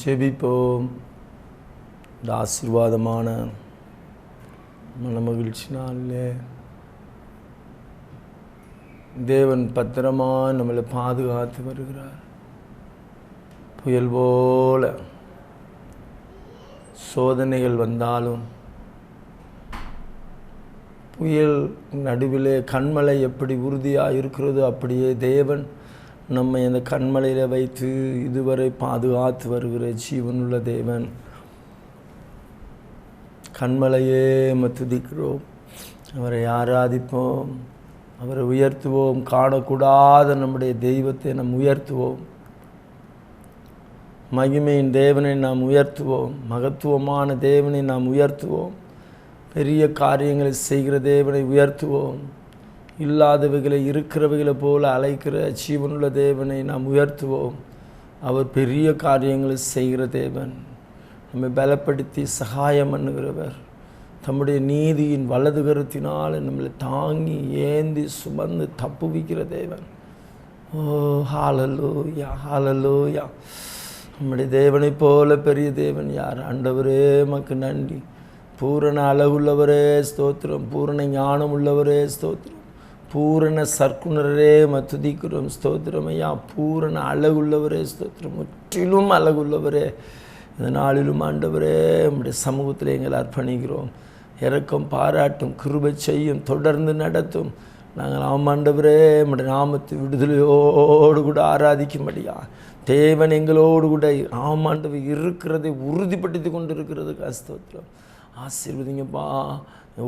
ஜெபிப்போம். இந்த ஆசீர்வாதமான மனமகிழ்ச்சி நாளிலே தேவன் பத்திரமாக நம்மளை பாதுகாத்து வருகிறார். புயல் போல சோதனைகள் வந்தாலும், புயல் நடுவிலே கண்மலை எப்படி உறுதியாக இருக்கிறதோ அப்படியே தேவன் நம்மை அந்த கண்மலையில் வைத்து இதுவரை பாதுகாத்து வருகிற ஜீவனுள்ள தேவன். கண்மலையே துதிக்கிறோம், அவரை ஆராதிப்போம், அவரை உயர்த்துவோம். காணக்கூடாத நம்முடைய தெய்வத்தை நாம் உயர்த்துவோம். மகிமையின் தேவனை நாம் உயர்த்துவோம். மகத்துவமான தேவனை நாம் உயர்த்துவோம். பெரிய காரியங்களை செய்கிற தேவனை உயர்த்துவோம். இல்லாதவைகளை இருக்கிறவைகளை போல அழைக்கிற ஜீவனுள்ள தேவனை நாம் உயர்த்துவோம். அவர் பெரிய காரியங்களை செய்கிற தேவன், நம்மை பலப்படுத்தி சகாயம் பண்ணுகிறவர். தம்முடைய நீதியின் வலது கரத்தினால் நம்மளை தாங்கி ஏந்தி சுமந்து தப்புவிக்கிற தேவன். ஓ ஹல்லேலூயா, ஹல்லேலூயா. நம்முடைய தேவனை போல பெரிய தேவன் யார்? ஆண்டவரே மக்கு நன்றி. பூரண அழகுள்ளவரே ஸ்தோத்திரம், பூரண ஞானம் உள்ளவரே ஸ்தோத்திரம், பூரண சர்க்குணரே துதிக்கிறோம் ஸ்தோத்திரம் ஐயா. பூரண அழகுள்ளவரே ஸ்தோத்திரம், முற்றிலும் அழகுள்ளவரே. இந்த நாளிலும் ஆண்டவரே நம்முடைய சமூகத்தில் எங்களை அர்ப்பணிக்கிறோம். இரக்கம் பாராட்டும், கிருபை செய்யும், தொடர்ந்து நடத்தும். நாங்கள் ஆண்டவரே நம்முடைய நாமத்தை விடுதலையோடு கூட ஆராதிக்கும்படியா தேவன் எங்களோடு கூட ஆண்டவர் இருக்கிறதை உறுதிப்படுத்தி கொண்டு இருக்கிறது ஸ்தோத்திரம். ஆசீர்வதிங்கப்பா.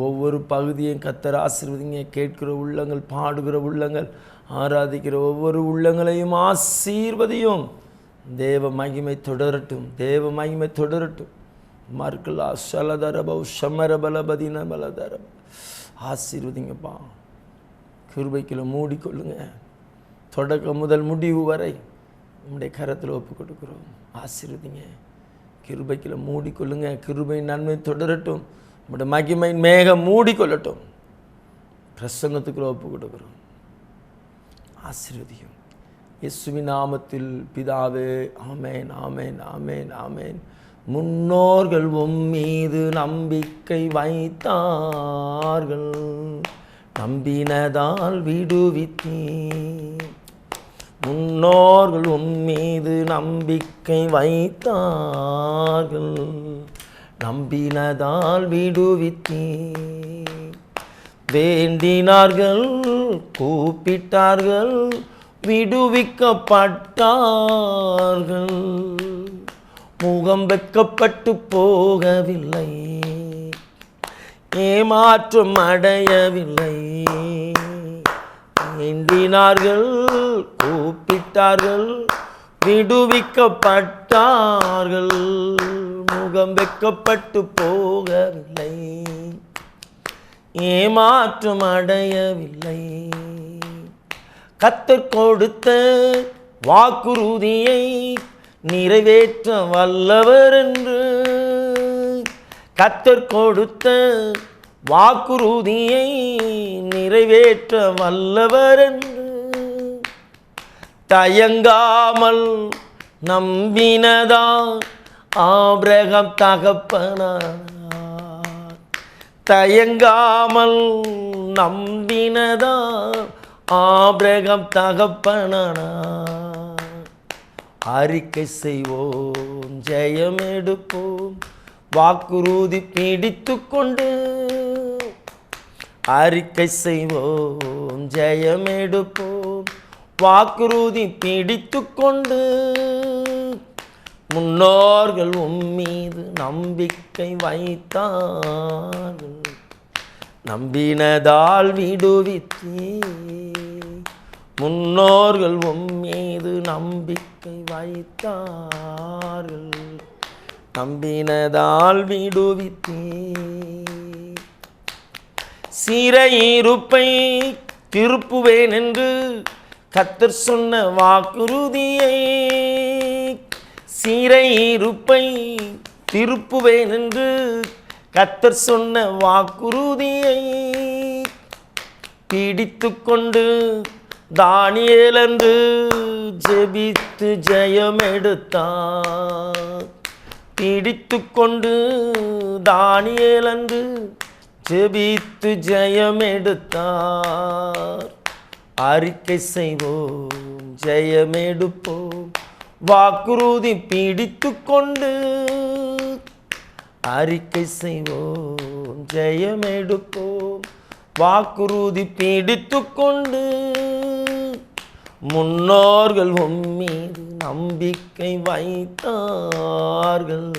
ஒவ்வொரு பகுதியையும் கர்த்தர் ஆசீர்வதிங்க. கேட்கிற உள்ளங்கள், பாடுகிற உள்ளங்கள், ஆராதிக்கிற ஒவ்வொரு உள்ளங்களையும் ஆசீர்வதியும். தேவ மகிமை தொடரட்டும், தேவ மகிமை தொடரட்டும். மர்கலா சலதரபௌ ஷமரபலபதின பலதரப. ஆசீர்வதிங்கப்பா. கிருபைக்குள்ள மூடிக்கொள்ளுங்க. தொடக்கம் முதல் முடிவு வரை உங்களுடைய கரத்தில் ஒப்பு கொடுக்குறோம். ஆசீர்வதிங்க. கிருபைக்குள்ள மூடிக்கொள்ளுங்க. கிருபை நன்மை தொடரட்டும். உங்களுடைய மகிமை மேகம் மூடிக்கொள்ளட்டும். பிரசன்னத்துக்குள்ள ஒப்பு கொடுக்குறோம். ஆசீர்வதியும் இயேசுவின் நாமத்தில் பிதாவே, ஆமேன், ஆமேன், ஆமேன், ஆமேன். முன்னோர்கள் உம்மீது நம்பிக்கை வைத்தார்கள், நம்பினதால் விடுவித்தீர். முன்னோர்கள் உம்மீது நம்பிக்கை வைத்தார்கள், நம்பினதால் விடுவித்தீர். வேண்டினார்கள், கூப்பிட்டார்கள், விடுவிக்கப்பட்டார்கள். முகம் வெட்கப்பட்டு போகவில்லை, ஏமாற்றம் அடையவில்லை. வேண்டினார்கள், கூப்பிட்டார்கள், விடுவிக்கப்பட்டார்கள். முகம் வெட்கப்பட்டு போகவில்லை, ஏமாற்றம் அடையவில்லை. கர்த்தர் கொடுத்த வாக்குறுதியை நிறைவேற்ற வல்லவர் என்று, கர்த்தர் கொடுத்த வாக்குறுதியை நிறைவேற்ற வல்லவர் என்று தயங்காமல் நம்பினதா ஆபிரகாம் தகப்பனார். தயங்காமல் நம்பினதா ஆபிரகாம் தகப்பனார். அறிக்கை செய்வோம், ஜெயம் எடுப்போம், வாக்குறுதி பிடித்து கொண்டு. அறிக்கை செய்வோம், ஜெயம் எடுப்போம், வாக்குறுதி பிடித்து கொண்டு. முன்னோர்கள் உம்மீது நம்பிக்கை வைத்தார்கள், நம்பினதால் விடுவித்தீர். முன்னோர்கள் உம்மீது நம்பிக்கை வைத்தார்கள், நம்பினதால் விடுவித்தீர். சிறையிருப்பை திருப்புவேன் என்று கர்த்தர் சொன்ன வாக்குறுதியை, சிறையிருப்பை திருப்புவேன் என்று கர்த்தர் சொன்ன வாக்குறுதியை பிடித்து கொண்டு தானியேல் என்று ஜெபித்து ஜெயம் எடுத்தார். பிடித்து கொண்டு தானியேல் அன்று ஜெபித்து ஜெயம் எடுத்தார். அறிக்கை செய்வோம் ஜெயம் எடுப்போம், வாக்குறுதி பிடித்து கொண்டு அறிக்கை செய்வோம் ஜெயம் எடுப்போம், வாக்குறுதி பிடித்து கொண்டு. முன்னோர்கள் உம்மீது நம்பிக்கை வைத்தார்கள்,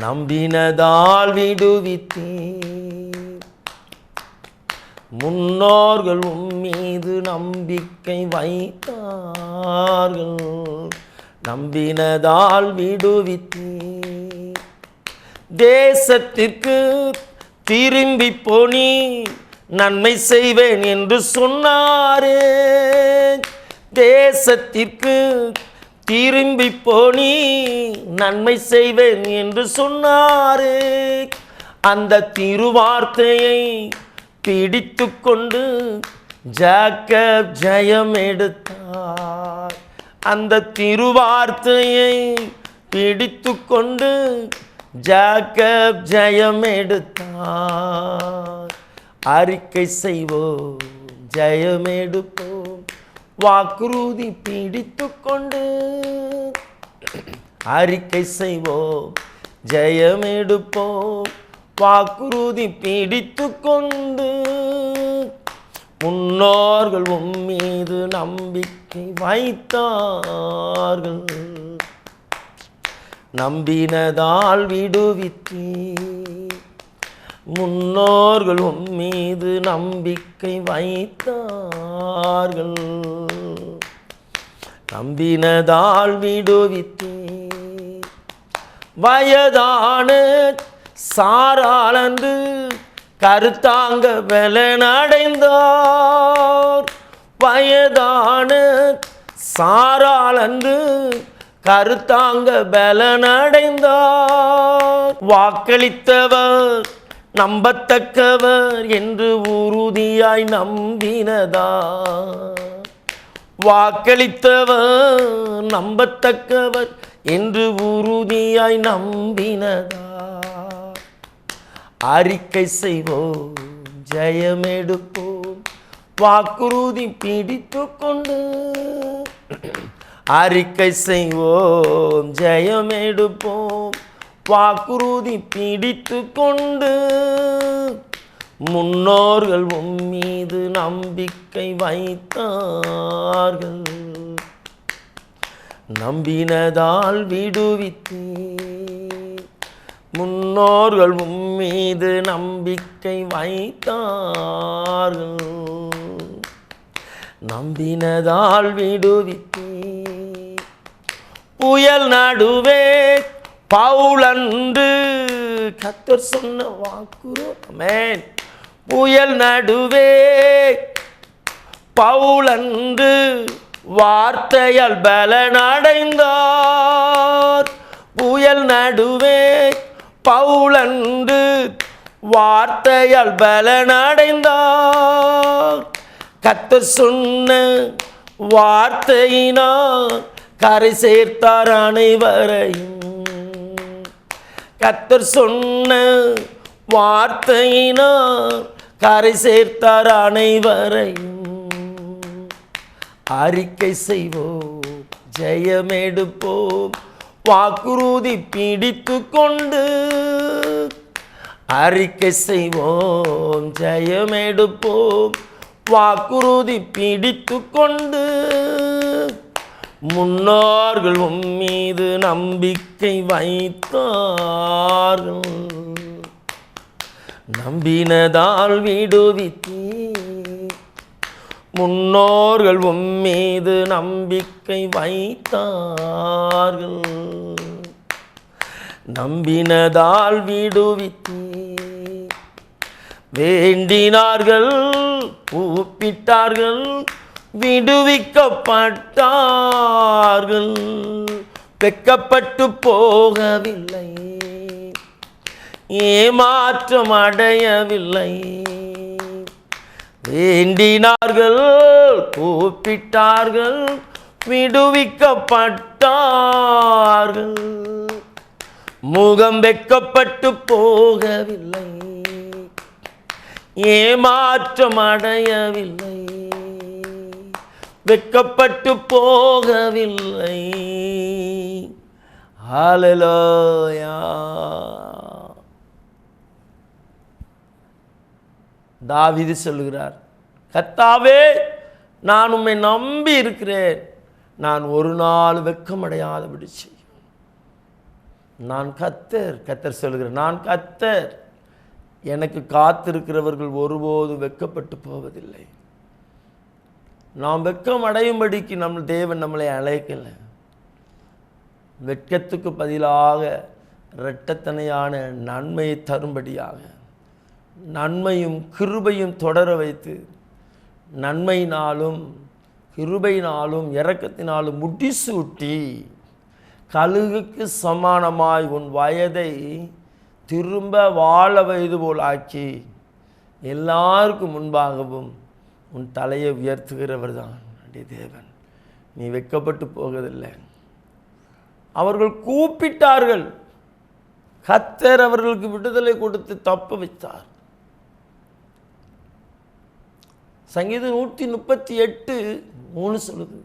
நம்பினதால் விடுவித்தீர். முன்னோர்கள் உம்மீது நம்பிக்கை வைத்தார்கள், நம்பினதால் விடுவித்தீர். தேசத்திற்கு திரும்பி போனி நன்மை செய்வேன் என்று சொன்னாரே. தேசத்திற்கு திரும்பி போனி நன்மை செய்வேன் என்று சொன்னாரே. அந்த திருவார்த்தையை பிடித்து கொண்டு ஜாக்கப் ஜெயம் எடுத்தார். அந்த திருவார்த்தையை பிடித்து கொண்டு ஜாக்கப் ஜெயம் எடுத்தார். அறிக்கை செய்வோம் ஜெயம் எடுப்போம், வாக்குறுதி பிடித்து கொண்டு. அறிக்கை செய்வோம் ஜெயம் எடுப்போம், வாக்குறுதி பிடித்து கொண்டு. முன்னோர்கள் உம்மீது நம்பிக்கை வைத்தார்கள், நம்பினதால் விடுவித்தீர். முன்னோர்கள் உம்மீது நம்பிக்கை வைத்தார்கள், நம்பினதால் விடுவித்தீர். வயதான சாராள் அன்று கருத்தாங்க பலனடைந்தார். வயதான சாராள் அன்று கருத்தாங்க பலனடைந்தார். வாக்களித்தவர் நம்பத்தக்கவர் என்று உறுதியாய் நம்பினதார். வாக்களித்தவர் நம்பத்தக்கவர் என்று உறுதியாய் நம்பினதார். அறிக்கை செய்வோம் ஜெயம் எடுப்போம், வாக்குறுதி பிடித்து கொண்டு. அறிக்கை செய்வோம் ஜெயம் எடுப்போம், வாக்குறுதி பிடித்து கொண்டு. முன்னோர்கள் உம்மீது நம்பிக்கை வைத்தார்கள், நம்பினதால் விடுவித்தீர். முன்னோர்கள் உம்மீது நம்பிக்கை வைத்தார்கள், நம்பினதால் விடுவித்தீர். புயல் நடுவே பவுல் அன்று கர்த்தர் சொன்ன வாக்குறு. ஆமென். புயல் நடுவே பவுல் அன்று வார்த்தையால் பலனடைந்தார். புயல் நடுவே பவுல் அன்று வார்த்தையால் பலனடைந்தார். கர்த்தர் சொன்ன வார்த்தையினால் கரை சேர்த்தார் அனைவரையும். கர்த்தர் சொன்ன வார்த்தையினால் கரை சேர்த்தார் அனைவரையும். அறிக்கை செய்வோம் ஜெயம் எடுப்போம், வாக்குறுதி பிடித்து கொண்டு. அறிக்கை செய்வோம் ஜெயம் எடுப்போம், வாக்குறுதி பிடித்து கொண்டு. முன்னோர்கள் உம்மீது நம்பிக்கை வைத்தார்கள், நம்பினதால் விடுவித்தீர். முன்னோர்கள் உம்மீது நம்பிக்கை வைத்தார்கள், நம்பினதால் விடுவித்தீர். வேண்டினார்கள், கூப்பிட்டார்கள், விடுவிக்கப்பட்டார்கள். வெட்கப்பட்டு போகவில்லை, ஏமாற்றம் அடையவில்லை. வேண்டினார்கள், கூப்பிட்டார்கள், விடுவிக்கப்பட்டார்கள். முகம் வெட்கப்பட்டு போகவில்லை, ஏமாற்றம் அடையவில்லை, வெட்கப்பட்டு போகவில்லை. ஹல்லேலூயா. தாவீது சொல்லுகிறார், கர்த்தாவே நான் உம்மை நம்பி இருக்கிறேன், நான் ஒரு நாள் வெட்கமடையாதபடி செய்யும். நான் கர்த்தர், கர்த்தர் சொல்லுகிறேன், நான் கர்த்தர், எனக்கு காத்திருக்கிறவர்கள் ஒருபோதும் வெட்கப்பட்டு போவதில்லை. நாம் வெட்கம் அடையும்படிக்கு தேவன் நம்மளை அழைக்கல. வெட்கத்துக்கு பதிலாக இரட்டத்தனையான நன்மையை தரும்படியாக நன்மையும் கிருபையும் தொடர வைத்து, நன்மையினாலும் கிருபையினாலும் இரக்கத்தினாலும் முடிசூட்டி, கழுகுக்கு சமானமாய் உன் வயதை திரும்ப வாழ வயது போல் ஆக்கி, எல்லாருக்கும் முன்பாகவும் உன் தலையை உயர்த்துகிறவர் தான் தேவன். நீ வெட்கப்பட்டு போவதில்லை. அவர்கள் கூப்பிட்டார்கள், கர்த்தர் அவர்களுக்கு விடுதலை கொடுத்து தப்ப வைத்தார். சங்கீதம் 138:3 சொல்லுது,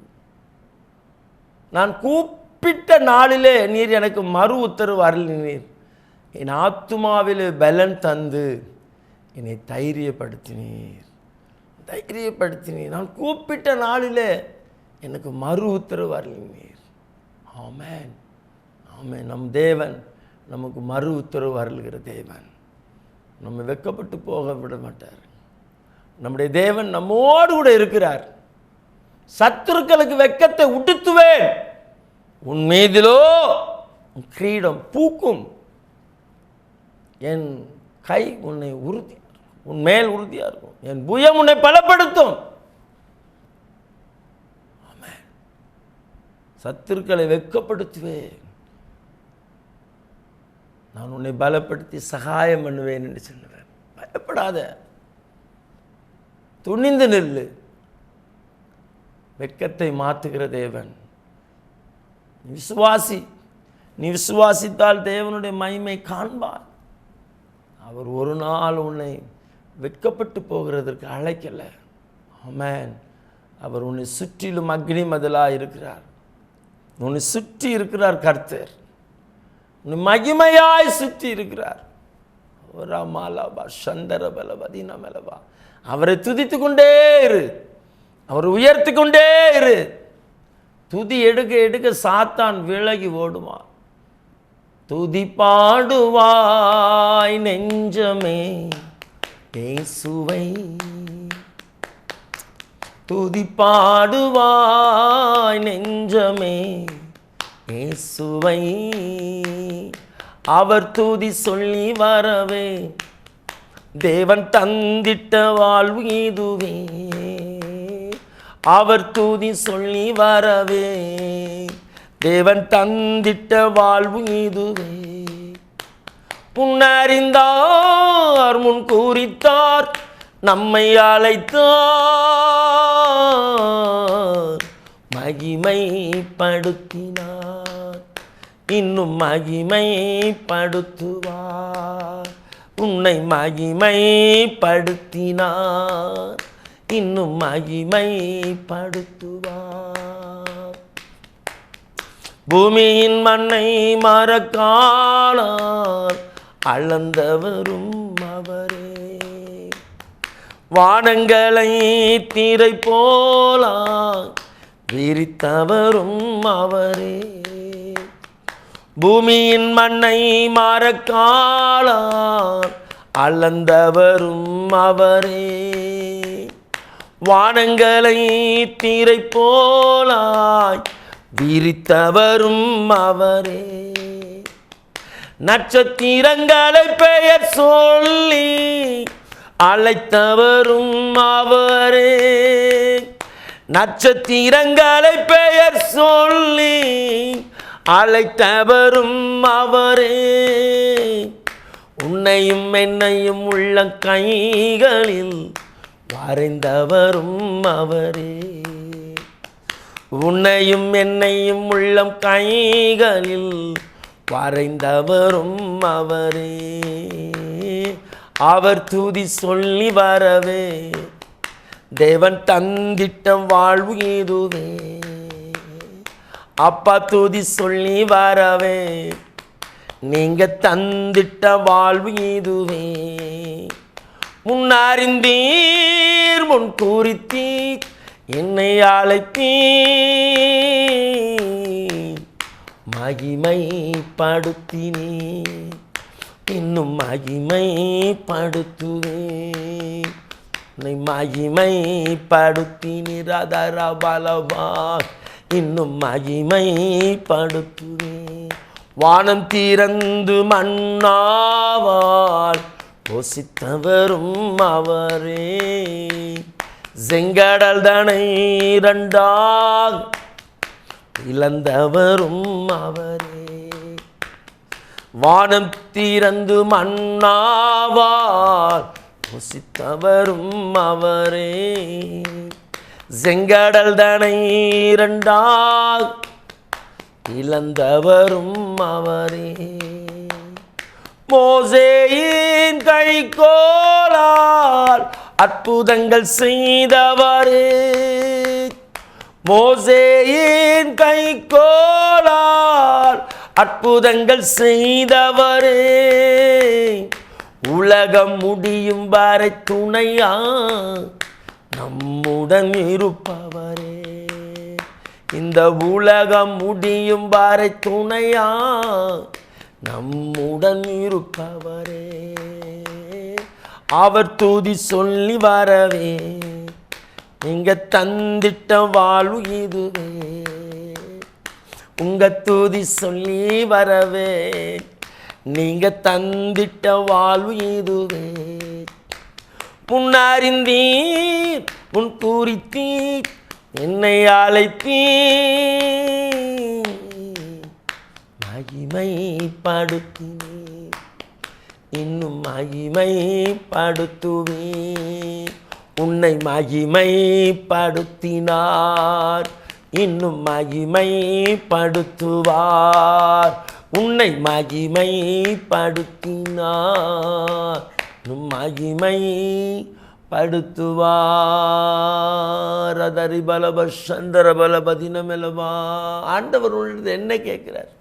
நான் கூப்பிட்ட நாளிலே நீர் எனக்கு மறு உத்தரவு அருளினீர், என் ஆத்துமாவிலே பலன் தந்து என்னை தைரியப்படுத்தினீர். நான் கூப்பிட்ட நாளிலே எனக்கு மறு உத்தரவு அருளினீர். ஆமென், ஆமென். நம் தேவன் நமக்கு மறு உத்தரவு அருளுகிற தேவன். நம்ம வெட்கப்பட்டு போக விட மாட்டார். நம்முடைய தேவன் நம்மோடு கூட இருக்கிறார். சத்துருக்களுக்கு வெட்கத்தை உடுத்துவேன், உன் மீதிலோ உன் கிரீடம் பூக்கும், என் கை உன்னை உன் மேல் உறுதியா இருக்கும், என் புயம் உன்னை பலப்படுத்தும். ஆமென். சத்துருக்களை வெட்கப்படுத்துவேன், நான் உன்னை பலப்படுத்தி சகாயம் பண்ணுவேன் என்று சொன்னவர். பயப்படாத, துணிந்து நில்லு. வெட்கத்தை மாற்றுகிற தேவன். விசுவாசி, நீ விசுவாசித்தால் தேவனுடைய மகிமை காண்பார். அவர் ஒரு நாள் உன்னை வெட்கப்பட்டு போகிறதற்கு அழைக்கல. ஆமென். அவர் உன்னை சுற்றிலும் அக்னி மதிலாக இருக்கிறார். உன்னை சுற்றி இருக்கிறார் கர்த்தர், உன்னை மகிமையாய் சுற்றி இருக்கிறார். அவரை துதித்து கொண்டே இரு, அவரை உயர்த்தி கொண்டே இரு. துதி எடுக்க எடுக்க சாத்தான் விலகி ஓடுவான். துதி பாடுவாய் நெஞ்சமே இயேசுவை, துதி பாடுவாய் நெஞ்சமே இயேசுவை. அவர் துதி சொல்லி வரவே தேவன் தந்திட்ட வாழ்வு இதுவே. அவர் துதி சொல்லி வரவே தேவன் தந்திட்ட வாழ்வு இதுவே. முன்னறிந்தார், முன் கூறித்தார், நம்மை அழைத்தார், மகிமைப்படுத்தினார், இன்னும் மகிமைப்படுத்துவார். உன்னை மகிமைப்படுத்தினார், இன்னும் மகிமைப்படுத்துவார். பூமியின் மண்ணை மரக்காலால் அளந்தவரும் அவரே, வானங்களை திரை போல விரித்தவரும் அவரே. பூமியின் மண்ணை மரக்காலால் அளந்தவரும் அவரே, வானங்களை திரை போலாய் விரித்தவரும் அவரே. நட்சத்திரங்களை பெயர் சொல்லி அழைத்தவரும் அவரே, நட்சத்திரங்களை பெயர் சொல்லி அழைத்தவரும் அவரே. உன்னையும் என்னையும் உள்ள கைகளில் வரைந்தவரும் அவரே. உன்னையும் என்னையும் உள்ளம் கைகளில் வரைந்தவரும் அவரே. அவர் துதி சொல்லி வரவே தேவன் தந்திட்ட வாழ்வு இதுவே. அப்பா துதி சொல்லி வரவே நீங்க தந்திட்ட வாழ்வு இதுவே. முன்னறிந்தீர் முன் குறித்தீர் என்னை அழைத்தீர். மகிமைப்படுத்தினீர் இன்னும் மகிமைப்படுத்துவேன். என்னை மகிமைப்படுத்தினீர் அதரபலவா இன்னும் மகிமைப்படுத்துவேன். வானம் திறந்து மன்னாவால் போசித்தவரும் அவரே. செங்கடல் தனை இரண்டாக இழந்தவரும் அவரே. வானம் திறந்து மன்னாவால் போசித்தவரும் அவரே. செங்கடல் தனை இரண்டாக இழந்தவரும் அவரே. மோசேயின் கைக்கோலால் அற்புதங்கள் செய்தவரே. மோசேயின் கைக்கோலால் அற்புதங்கள் செய்தவரே. உலகம் முடியும் வரை துணையா நம்முடன் இருப்பவரே. இந்த உலகம் முடியும் வரை துணையா நம்முடன் இருப்பவரே. அவர் துதி சொல்லி வரவே நீங்க தந்திட்ட வாழ்வு இதுவே. உங்க துதி சொல்லி வரவே நீங்க தந்திட்ட வாழ்வு இதுவே. முன்னறிந்தீர் முன் குறித்தீர் என்னை அழைத்தீர். மகிமைப்படுத்தினீர் இன்னும் மகிமைப்படுத்துவேன். உன்னை மகிமைப்படுத்தினார் இன்னும் மகிமைப்படுத்துவார். உன்னை மகிமைப்படுத்தினார் இன்னும் மகிமைப்படுத்துவார். அதரி பலப சந்தர பலபதினமெலவா. ஆண்டவர் உன்னிடத்தில் என்ன கேட்கிறார்?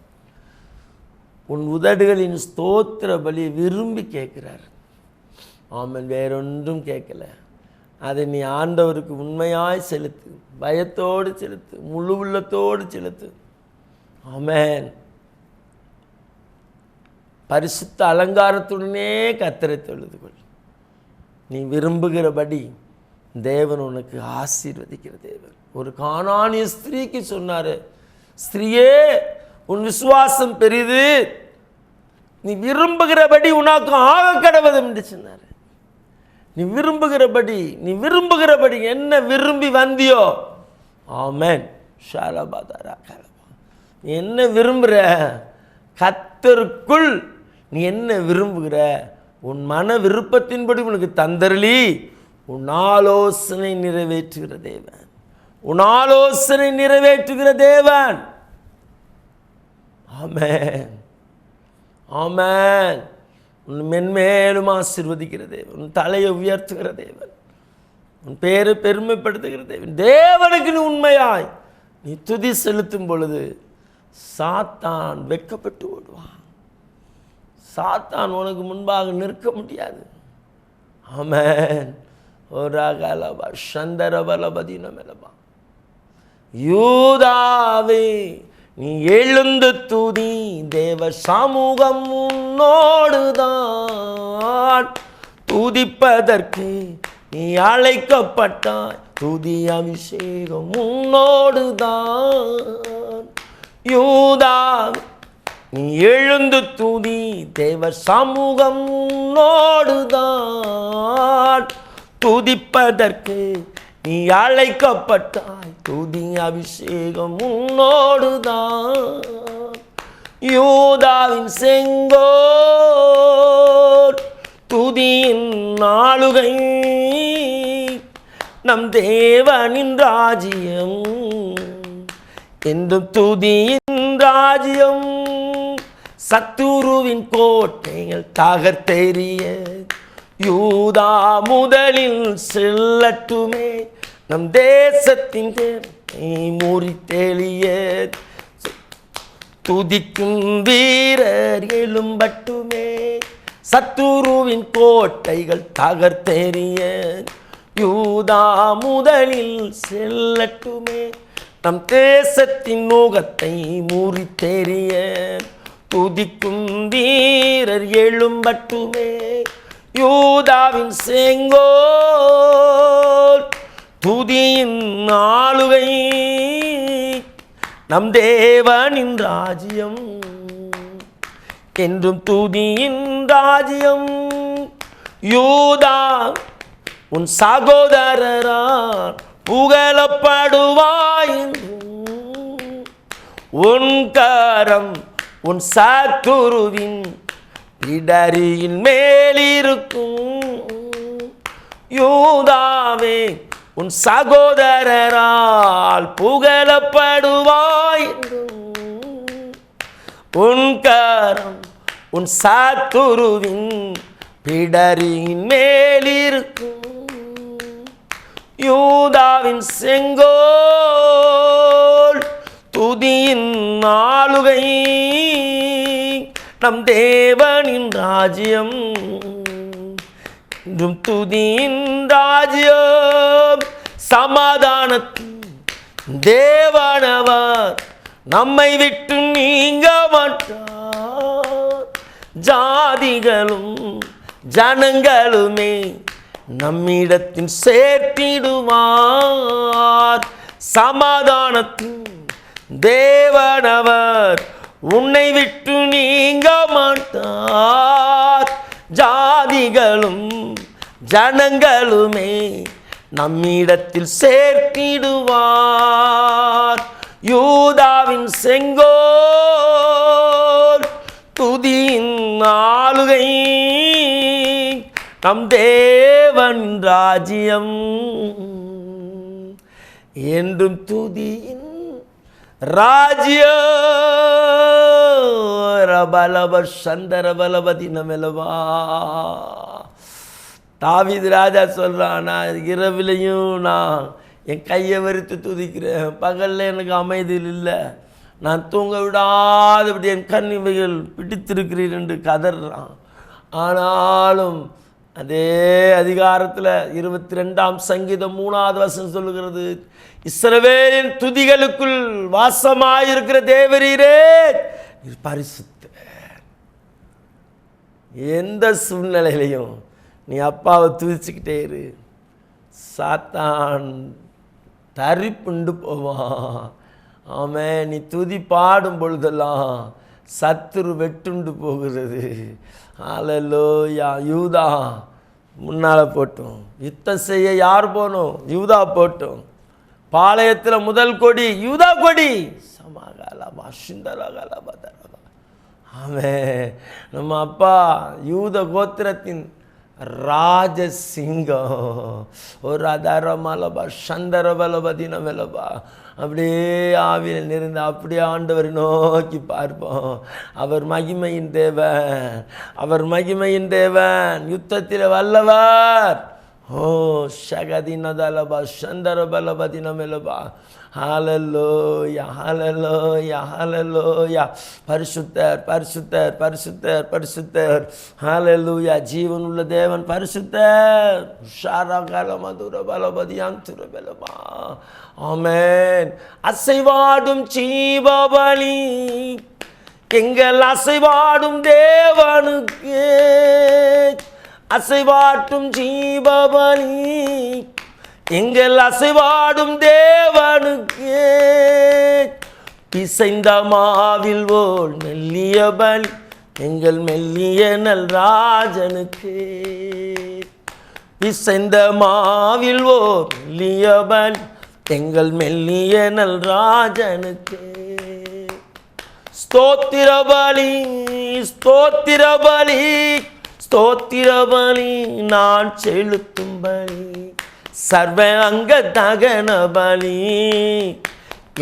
உன் உதடுகளின் ஸ்தோத்திர பலி விரும்பி கேட்கிறார். ஆமென். வேறொன்றும் கேட்கல. அதை நீ ஆண்டவருக்கு உண்மையாய் செலுத்து, பயத்தோடு செலுத்து, முழு உள்ளத்தோடு செலுத்து. ஆமென். பரிசுத்த அலங்காரத்துடனே கர்த்தரை தொழுது கொள். நீ விரும்புகிறபடி தேவன் உனக்கு ஆசீர்வதிக்கிற தேவன். ஒரு கானானிய ஸ்திரீக்கு சொன்னாரு, ஸ்திரீயே உன் விசுவாசம் பெரிது, நீ விரும்புகிறபடி உனக்கு ஆக கடவது என்று சொன்னார். நீ விரும்புகிறபடி என்ன விரும்பி வந்தியோ, ஆமென். ஷாலபாதாரா கலபா. நீ என்ன விரும்புகிற? கர்த்தருக்குள் நீ என்ன விரும்புகிற? உன் மன விருப்பத்தின்படி உனக்கு தந்தருளி உன் ஆலோசனை நிறைவேற்றுகிற தேவன். உன் ஆலோசனை நிறைவேற்றுகிற தேவன். ஆமென், ஆமென். உன் மென்மேலும் ஆசீர்வதிக்கிற தேவன், உன் தலையை உயர்த்துகிற தேவன், உன் பேரை பெருமைப்படுத்துகிற தேவன். தேவனுக்கு நீ உண்மையாய் நீ துதி செலுத்தும் பொழுது சாத்தான் வெட்கப்பட்டு ஓடுவான். சாத்தான் உனக்கு முன்பாக நிற்க முடியாது. ஆமென். ஓராகலபா சந்தரபலபதினமெலபா. யூதாவே நீ எழுந்து துதி, தேவ சமூகம் உன்னோடுதான். துதிப்பதற்கு நீ அழைக்கப்பட்டாய், துதி அபிஷேகம் உன்னோடுதான். யூதா நீ எழுந்து துதி, தேவ சமூகம் உன்னோடுதான். துதிப்பதற்கு நீ அழைக்கப்பட்டாய், துதி அபிஷேகம் உன்னோடுதான். யூதாவின் செங்கோல் துதியின் ஆளுகை, நம் தேவனின் ராஜ்யம் என்றும் துதியின் ராஜ்யம், சத்துருவின் கோட்டைகள் தகர்த்தெறிய யூதா முதலில் செல்லட்டுமே, நம் தேசத்தின் முறித்தெளிய துதிக்கும் வீரர் எழும்பட்டுமே, சத்துருவின் கோட்டைகள் தகர்த்தெறிய யூதா முதலில் செல்லட்டுமே, நம் தேசத்தின் நோகத்தை முறித்தெறிய துதிக்கும் வீரர் எழும்பட்டுமே, யூதாவின் செங்கோல் துதியின் ஆளுகை, நம் தேவனின் ராஜ்யம் என்றும் துதியின் ராஜ்யம், யூதா உன் சகோதரரார் புகழப்படுவாய், உன் கரம் உன் சத்துருவின் பிடரியின் மேலிருக்கும், யூதாவே உன் சகோதரரால் புகழப்படுவாய், உன் கரம் உன் சத்துருவின் பிடரியின் மேலிருக்கும், யூதாவின் செங்கோல் துதியின் ஆளுகை, நம் தேவனின் ராஜ்யம் என்றும் துதியின் ராஜ்யம், சமாதானத்தின் தேவனவர் நம்மை விட்டு நீங்க மாட்டார், ஜாதிகளும் ஜனங்களுமே நம்மிடத்தில் சேர்த்திடுவார், சமாதானத்தின் தேவனவர் உன்னை விட்டு நீங்க மாட்டார், ஜாதிகளும் ஜனங்களுமே நம்மிடத்தில் சேர்த்திடுவார், யூதாவின் செங்கோல் துதியின் ஆளுகை, நம் தேவன் ராஜ்யம் என்றும் துதியின் ராஜ்யம், ரபலப சந்தரபலபதி நமெலவா. தாவீது ராஜா சொல்கிறான், நான் இரவிலையும் நான் என் கையை வரித்து துதிக்கிறேன், பகலில் எனக்கு அமைதியில் இல்லை, நான் தூங்க விடாதபடி என் கண்ணிமைகள் பிடித்திருக்கிறீர் என்று கதறான். ஆனாலும் அதே அதிகாரத்தில் 22ஆம் சங்கீதம் 3வது வசனம் சொல்லுகிறது, இஸ்ரவேலின் துதிகளுக்குள் வாசமாயிருக்கிற தேவரீரே பரிசுத்த. எந்த சூழ்நிலையிலையும் நீ அப்பாவை துதிச்சுக்கிட்டே இரு, சாத்தான் தரிப்புண்டு போவான். ஆமே, நீ துதி பாடும் பொழுதெல்லாம் சத்துரு வெட்டுண்டு போகிறது. ஹல்லேலூயா. யூதா முன்னால் போட்டோம், யுத்தம் செய்ய யார் போனோம்? யூதா போட்டோம். பாளையத்தில் முதல் கொடி யூதா கொடி. சமாகாலமா சிந்தலகலபதரபா. ஆமே, நம்ம அப்பா யூத கோத்திரத்தின் ராஜசிங்கம். ஒரு அதரமலபா சந்தரபலபதினமெலபா. அப்படியே ஆவியில் நிறைந்து அப்படியே ஆண்டவரை நோக்கி பார்ப்போம். அவர் மகிமையின் தேவன், அவர் மகிமையின் தேவன், யுத்தத்தில் வல்லவர். ஓ ஷகதினதலபா சந்தரபலபதினமெலபா. ஹல்லேலூயா, ஹல்லேலூயா, ஹல்லேலூயா. பரிசுத்தர், பரிசுத்தர், பரிசுத்தர், பரிசுத்தர். ஹல்லேலூயா. ஜீவன் உள்ள தேவன் பரிசுத்தர். ஷரகலமதுரபலபதியாந்துரபலபா. ஆமென். அசைவாடும் ஜீவபலி எங்கள் அசைவாடும் தேவனுக்கு, அசைவாட்டும் ஜீவபலி எங்கள் அசைவாடும் தேவனுக்கு, பிசைந்த மாவில் போல் மெல்லிய பலி எங்கள் மெல்லிய நல் ராஜனுக்கு, பிசைந்த மாவில் போல் மெல்லிய பலி எங்கள் மெல்லிய நல் ராஜனுக்கு. ஸ்தோத்திர பலி, ஸ்தோத்திர பலி, ஸ்தோத்திர பலி நான் செலுத்தும் பலி, சர்வ அங்க தகன பலி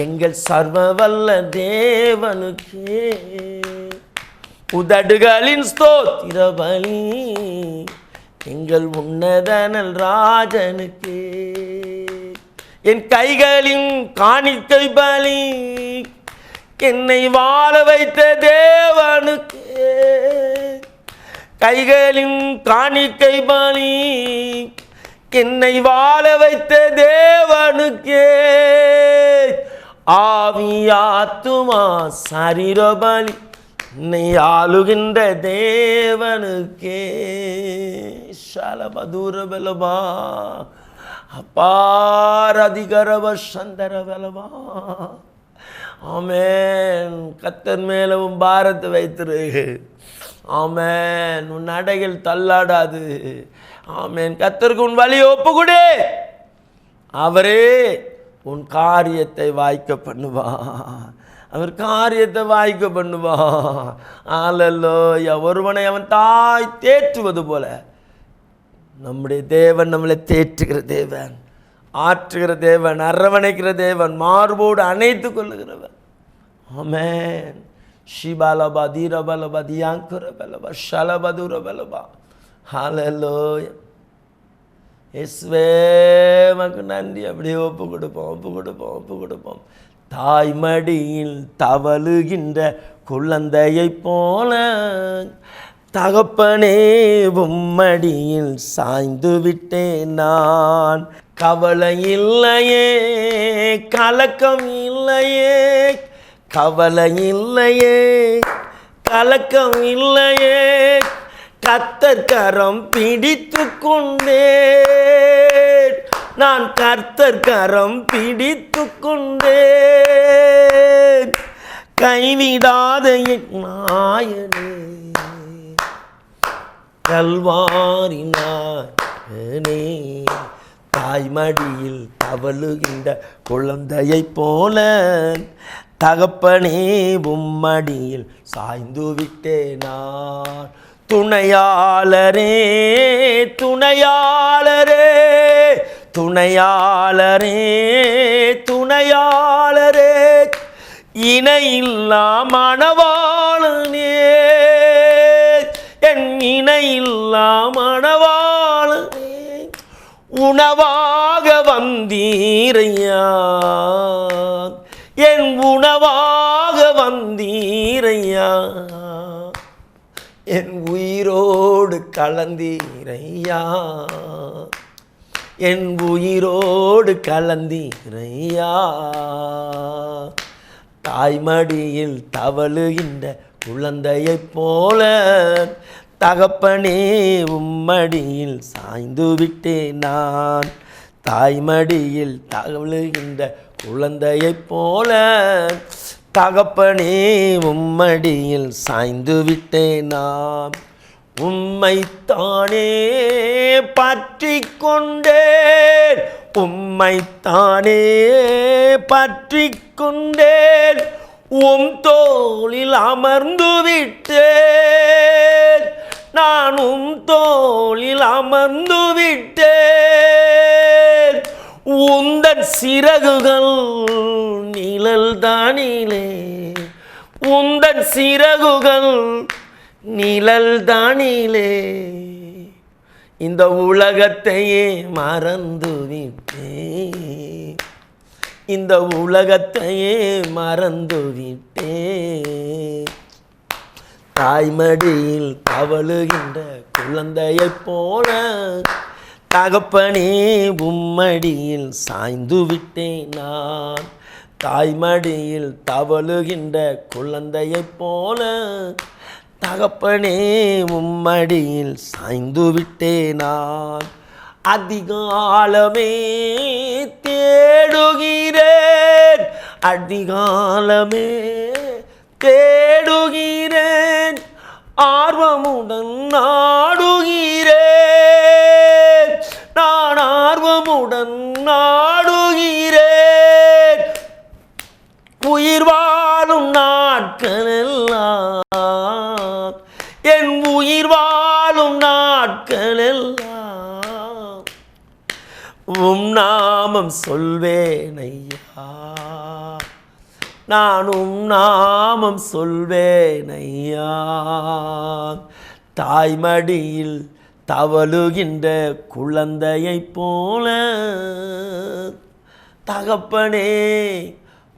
எங்கள் சர்வ வல்ல தேவனுக்கே உதடுகளின் ஸ்தோத்திர பலி, எங்கள் உன்னதனல் ராஜனுக்கே. என் கைகளின் காணிக்கை பலி, என்னை வாழ வைத்த தேவனுக்கே. கைகளின் காணிக்கை பலி, என்னை வாழ வைத்த தேவனுக்கே. ஆவியாத்துமா சரீர பலி, என்னை ஆளுகின்ற தேவனுக்கே. ஷலபதூர பலபா அப்பார் அதிகரவ சந்தர பலபா. ஆமென். கர்த்தர் மேல உன் பாரத்தை வைத்திரு. ஆமென். உன் நடைகள் தள்ளாடாது. ஆமென். கர்த்தருக்கு உன் வழியை ஒப்புக்கொடு. அவரே உன் காரியத்தை வாய்க்க பண்ணுவா. அவர் காரியத்தை வாய்க்க பண்ணுவா. அல்லேலூயா. ஒருவனை அவன் தாய் தேற்றுவது போல நம்முடைய தேவன் நம்மளை தேற்றுகிற தேவன், ஆற்றுகிற தேவன், அரவணைக்கிற தேவன், மார்போடு அணைத்து கொள்ளுகிறவன். ஆமென். ஷிபாலபா தீரபலபா தியாங்குரபலபா ஷலபதுரபலபா. ஹல்லேலூயா. இயேசுவே மக்கு நன்றி. அப்படியே ஒப்பு கொடுப்போம். தாய்மடியில் தவழுகின்ற குழந்தையை போல தகப்பனே உம்மடியில் சாய்ந்து விட்டேன் நான். கவலை இல்லையே, கலக்கம் இல்லையே, கவலை இல்லையே, கலக்கம் இல்லையே. கர்த்தர் கரம் பிடித்து கொண்டேன் நான், கர்த்தர் கரம் பிடித்து கொண்டேன். கைவிடாத என் நாயனே, கல்வாரி நாயனே. தாய்மடியில் தவழுகின்ற குழந்தையை போல தகப்பனே உம்மடியில் சாய்ந்து விட்டேன் நான். துணையாளரே துணையாளரே துணையாளரே துணையாளரே, இணையில்லா மணவாளனே, என் இணையில்லா மணவாளனே. உணவாக வந்தீரையா, என் உணவாக வந்தீரையா. என் உயிரோடு கலந்தீரையா, என் உயிரோடு கலந்தீரையா. தாய்மடியில் தவழுகின்ற குழந்தையைப் போல தகப்பனே உம்மடியில் சாய்ந்து விட்டேன் நான். தாய்மடியில் தவழுகின்ற குழந்தையைப் போல தகப்பனே உம்மடியில் சாய்ந்து விட்டேன் நான். உம்மைத்தானே பற்றி கொண்டேன், உம்மைத்தானே பற்றி கொண்டேன். உம் தோளில் அமர்ந்து விட்டேன், நான் உம் தோளில் அமர்ந்து விட்டேன். உந்தன் சிறகுகள் நிழல் தானிலே, உந்தன் சிறகுகள் நிழல் தானிலே. இந்த உலகத்தையே மறந்து விட்டேன், இந்த உலகத்தையே மறந்து விட்டேன். தாய்மடியில் தவழுகின்ற குழந்தையைப் போல தகப்பனே உம்மடியில் சாய்ந்து விட்டேன் நான். தாய்மடியில் தவழுகின்ற குழந்தையைப் போல தகப்பனே உம்மடியில் சாய்ந்து விட்டேன் நான். அதிகாலமே தேடுகிறேன், அதிகாலமே தேடுகிறேன், ஆர்வமுடன் நாடுகிறேன், நான் ஆர்வமுடன் நாடுகிறேன். உயிர் வாழும் நாட்களெல்லாம், என் உயிர் வாழும் நாட்களெல்லாம் உம் நாமம் சொல்வேன் ஐயா, நானும் நாமம் சொல்வேன் ஐயா. தாய்மடியில் தவழுகின்ற குழந்தையைப் போல தகப்பனே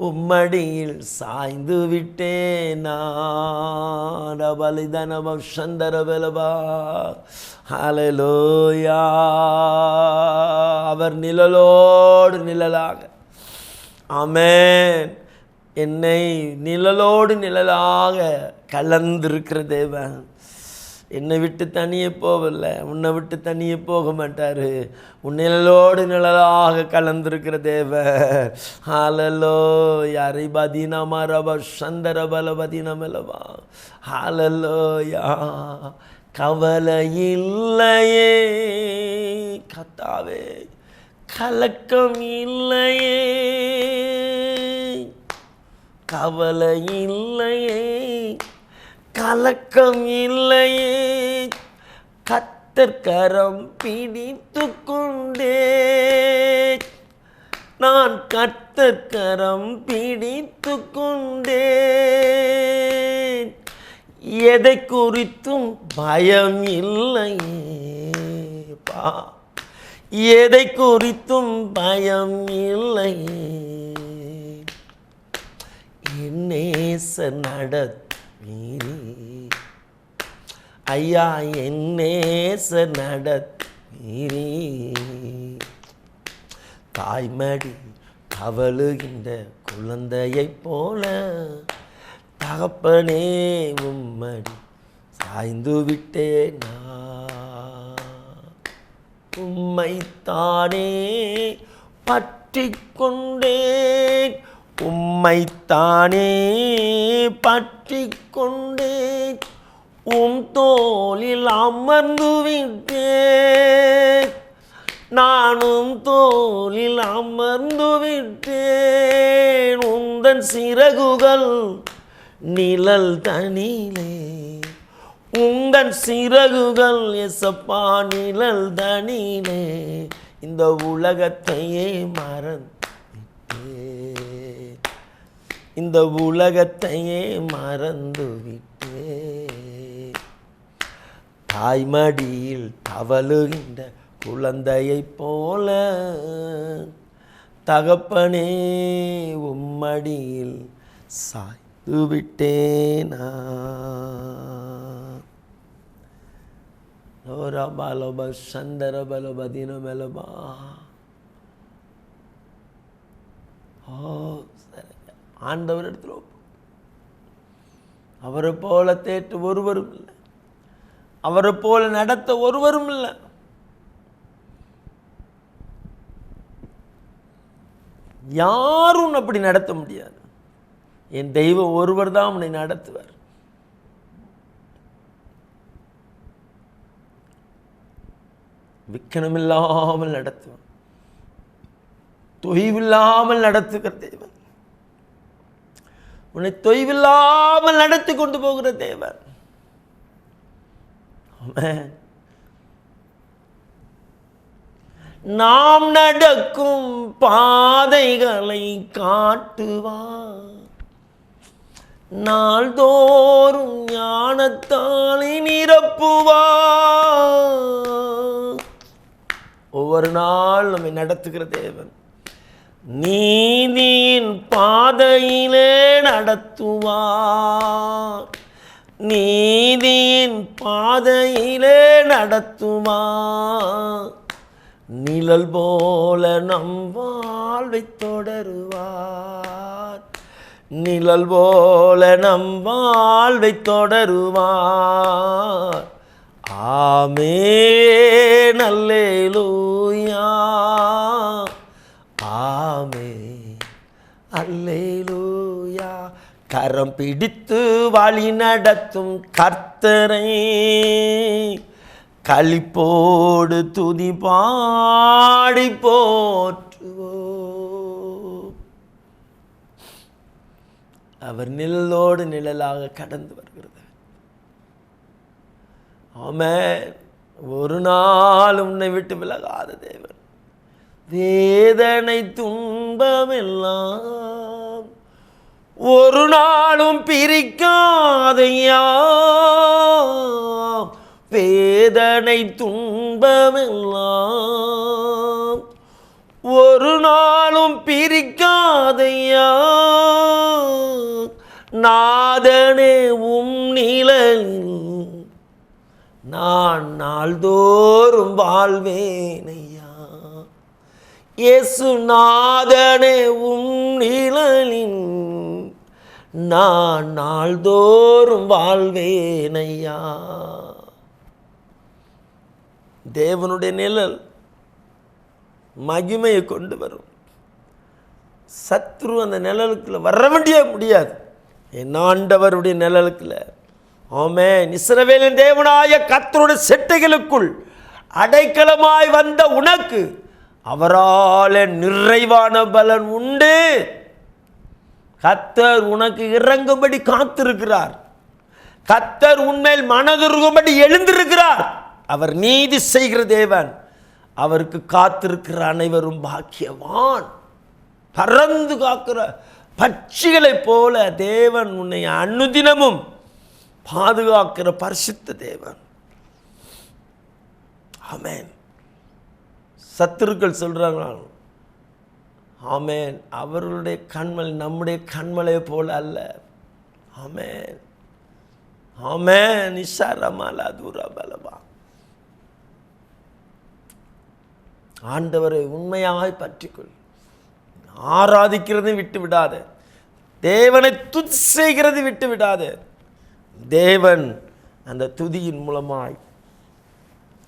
உம்மடியில் சாய்ந்து விட்டேன் நான். பலிதனபம் சந்தரபலபா. ஹல்லேலூயா. அவர் நிழலோடு நிழலாக, ஆமென், என்னை நிழலோடு நிழலாக கலந்திருக்கிற தேவன். என்னை விட்டு தனியே போகவில்லை, உன்னை விட்டு தனியே போக மாட்டார். உன் நிழலோடு நிழலாக கலந்திருக்கிற தேவன். ஹல்லேலூயா. ரிபதினம ரப சந்தரபல பதினமலவா. ஹல்லேலூயா. கவலை இல்லையே கர்த்தாவே, கலக்கம் இல்லையே, கவலை இல்லையே, கலக்கம் இல்லையே, கர்த்தர் கரம் பிடித்து கொண்டே, நான் கர்த்தர் கரம் பிடித்து கொண்டேன். எதை குறித்தும் பயம் இல்லையே பா, எதை குறித்தும் பயம் இல்லையே. என் நேசர் நடத்துவீரே ஐயா, என் நேசர் நடத்துவீரே. தாய்மடி கவழுகின்ற குழந்தையைப் போல தகப்பனே உம்மடி சாய்ந்து விட்டேன் நான். உம்மைத்தானே பற்றி கொண்டேன், உம்மைத்தானே பற்றி கொண்டேன், உம் தோளில் அமர்ந்து விட்டேன், நானும் தோளில் அமர்ந்து விட்டேன். உந்தன் சிறகுகள் நிழல் தனிலே, உந்தன் சிறகுகள் எசப்பா நிழல் தனிலே, இந்த உலகத்தையே மறந்துவிட்டேன், இந்த உலகத்தையே மறந்துவிட்டேன். தாய்மடியில் தவழுகின்ற குழந்தையைப் போல தகப்பனே உம்மடியில் சாய்ந்து விட்டேனா. லோரபலப சந்தரபலபதினமலபா. ஆண்டவர் இடத்துல அவரை போல தேற்ற ஒருவரும் இல்லை, அவரை போல நடத்த ஒருவரும் இல்லை. யாரும் அப்படி நடத்த முடியாது. என் தெய்வம் ஒருவர் தான் உன்னை நடத்துவார். விக்கனமில்லாமல் நடத்துவார், தொய்வில்லாமல் நடத்துகிற தேவன், உன்னை தொய்வில்லாமல் நடத்தி கொண்டு போகிற தேவன். ஆமென். நாம் நடக்கும் பாதைகளை காட்டுவார், நாள்தோறும் ஞானத்தாலே நிரப்புவார். ஒவ்வொரு நாள் நம்மை நடத்துகிற தேவன். நீதியின் பாதையிலே நடத்துவார், நீதியின் பாதையிலே நடத்துவார். நிழல் போல நம் வாழ்வை தொடருவார், நிழல் போல நம் வாழ்வை தொடருவார். ஆமென் அல்லேலூயா, ஆமென் அல்லேலூயா. கரம் பிடித்து வழி நடத்தும் கர்த்தரை களிப்போடு துதி பாடி போற்றுவோம். அவர் நிழலோடு நிழலாக கடந்து வருகிறது. ஆமென். ஒரு நாள் உன்னை விட்டு விலகாத தேவன். வேதனை துன்பமெல்லாம் ஒரு நாளும் பிரிக்காதையா வேதனை துன்பமெல்லாம், ஒரு நாளும் பிரிக்காதையா நாதனே நிழலில் நான் நாள்தோறும் வாழ்வேனையா. இயேசு நாதனே நிழலில் நான் நாள்தோறும் வாழ்வேனையா. தேவனுடைய நிழல் மகிமையை கொண்டு வரும். சத்ரு அந்த நிழலுக்குள்ள வர முடியாது. என் ஆண்டவருடைய நிழலுக்குள்ள ஆமென். இஸ்ரவேலின் தேவனாய கர்த்தருடைய செட்டைகளுக்குள் அடைக்கலமாய் வந்த உனக்கு அவரால் நிறைவான பலன் உண்டு. கர்த்தர் உனக்கு இறங்கும்படி காத்திருக்கிறார். கர்த்தர் உன்மேல் மனதுருகும்படி எழுந்திருக்கிறார். அவர் நீதி செய்கிற தேவன். அவருக்கு காத்திருக்கிற அனைவரும் பாக்கியவான். பறந்து காக்கிற பட்சிகளைப் போல தேவன் உன்னை அனுதினமும் பாதுகாக்கிற பரிசுத்த தேவன். ஆமென். சத்துருக்கள் சொல்றாங்க, ஆமென், அவர்களுடைய கண்மலை நம்முடைய கண்மலை போல அல்ல. ஆமென், ஆமென். நிஷாரமாலா தூரபலபா. ஆண்டவரை உண்மையாய் பற்றிக்கொள். ஆராதிக்கிறதை விட்டு விடாத. தேவனை துதி செய்கிறது விட்டு விடாத. தேவன் அந்த துதியின் மூலமாய்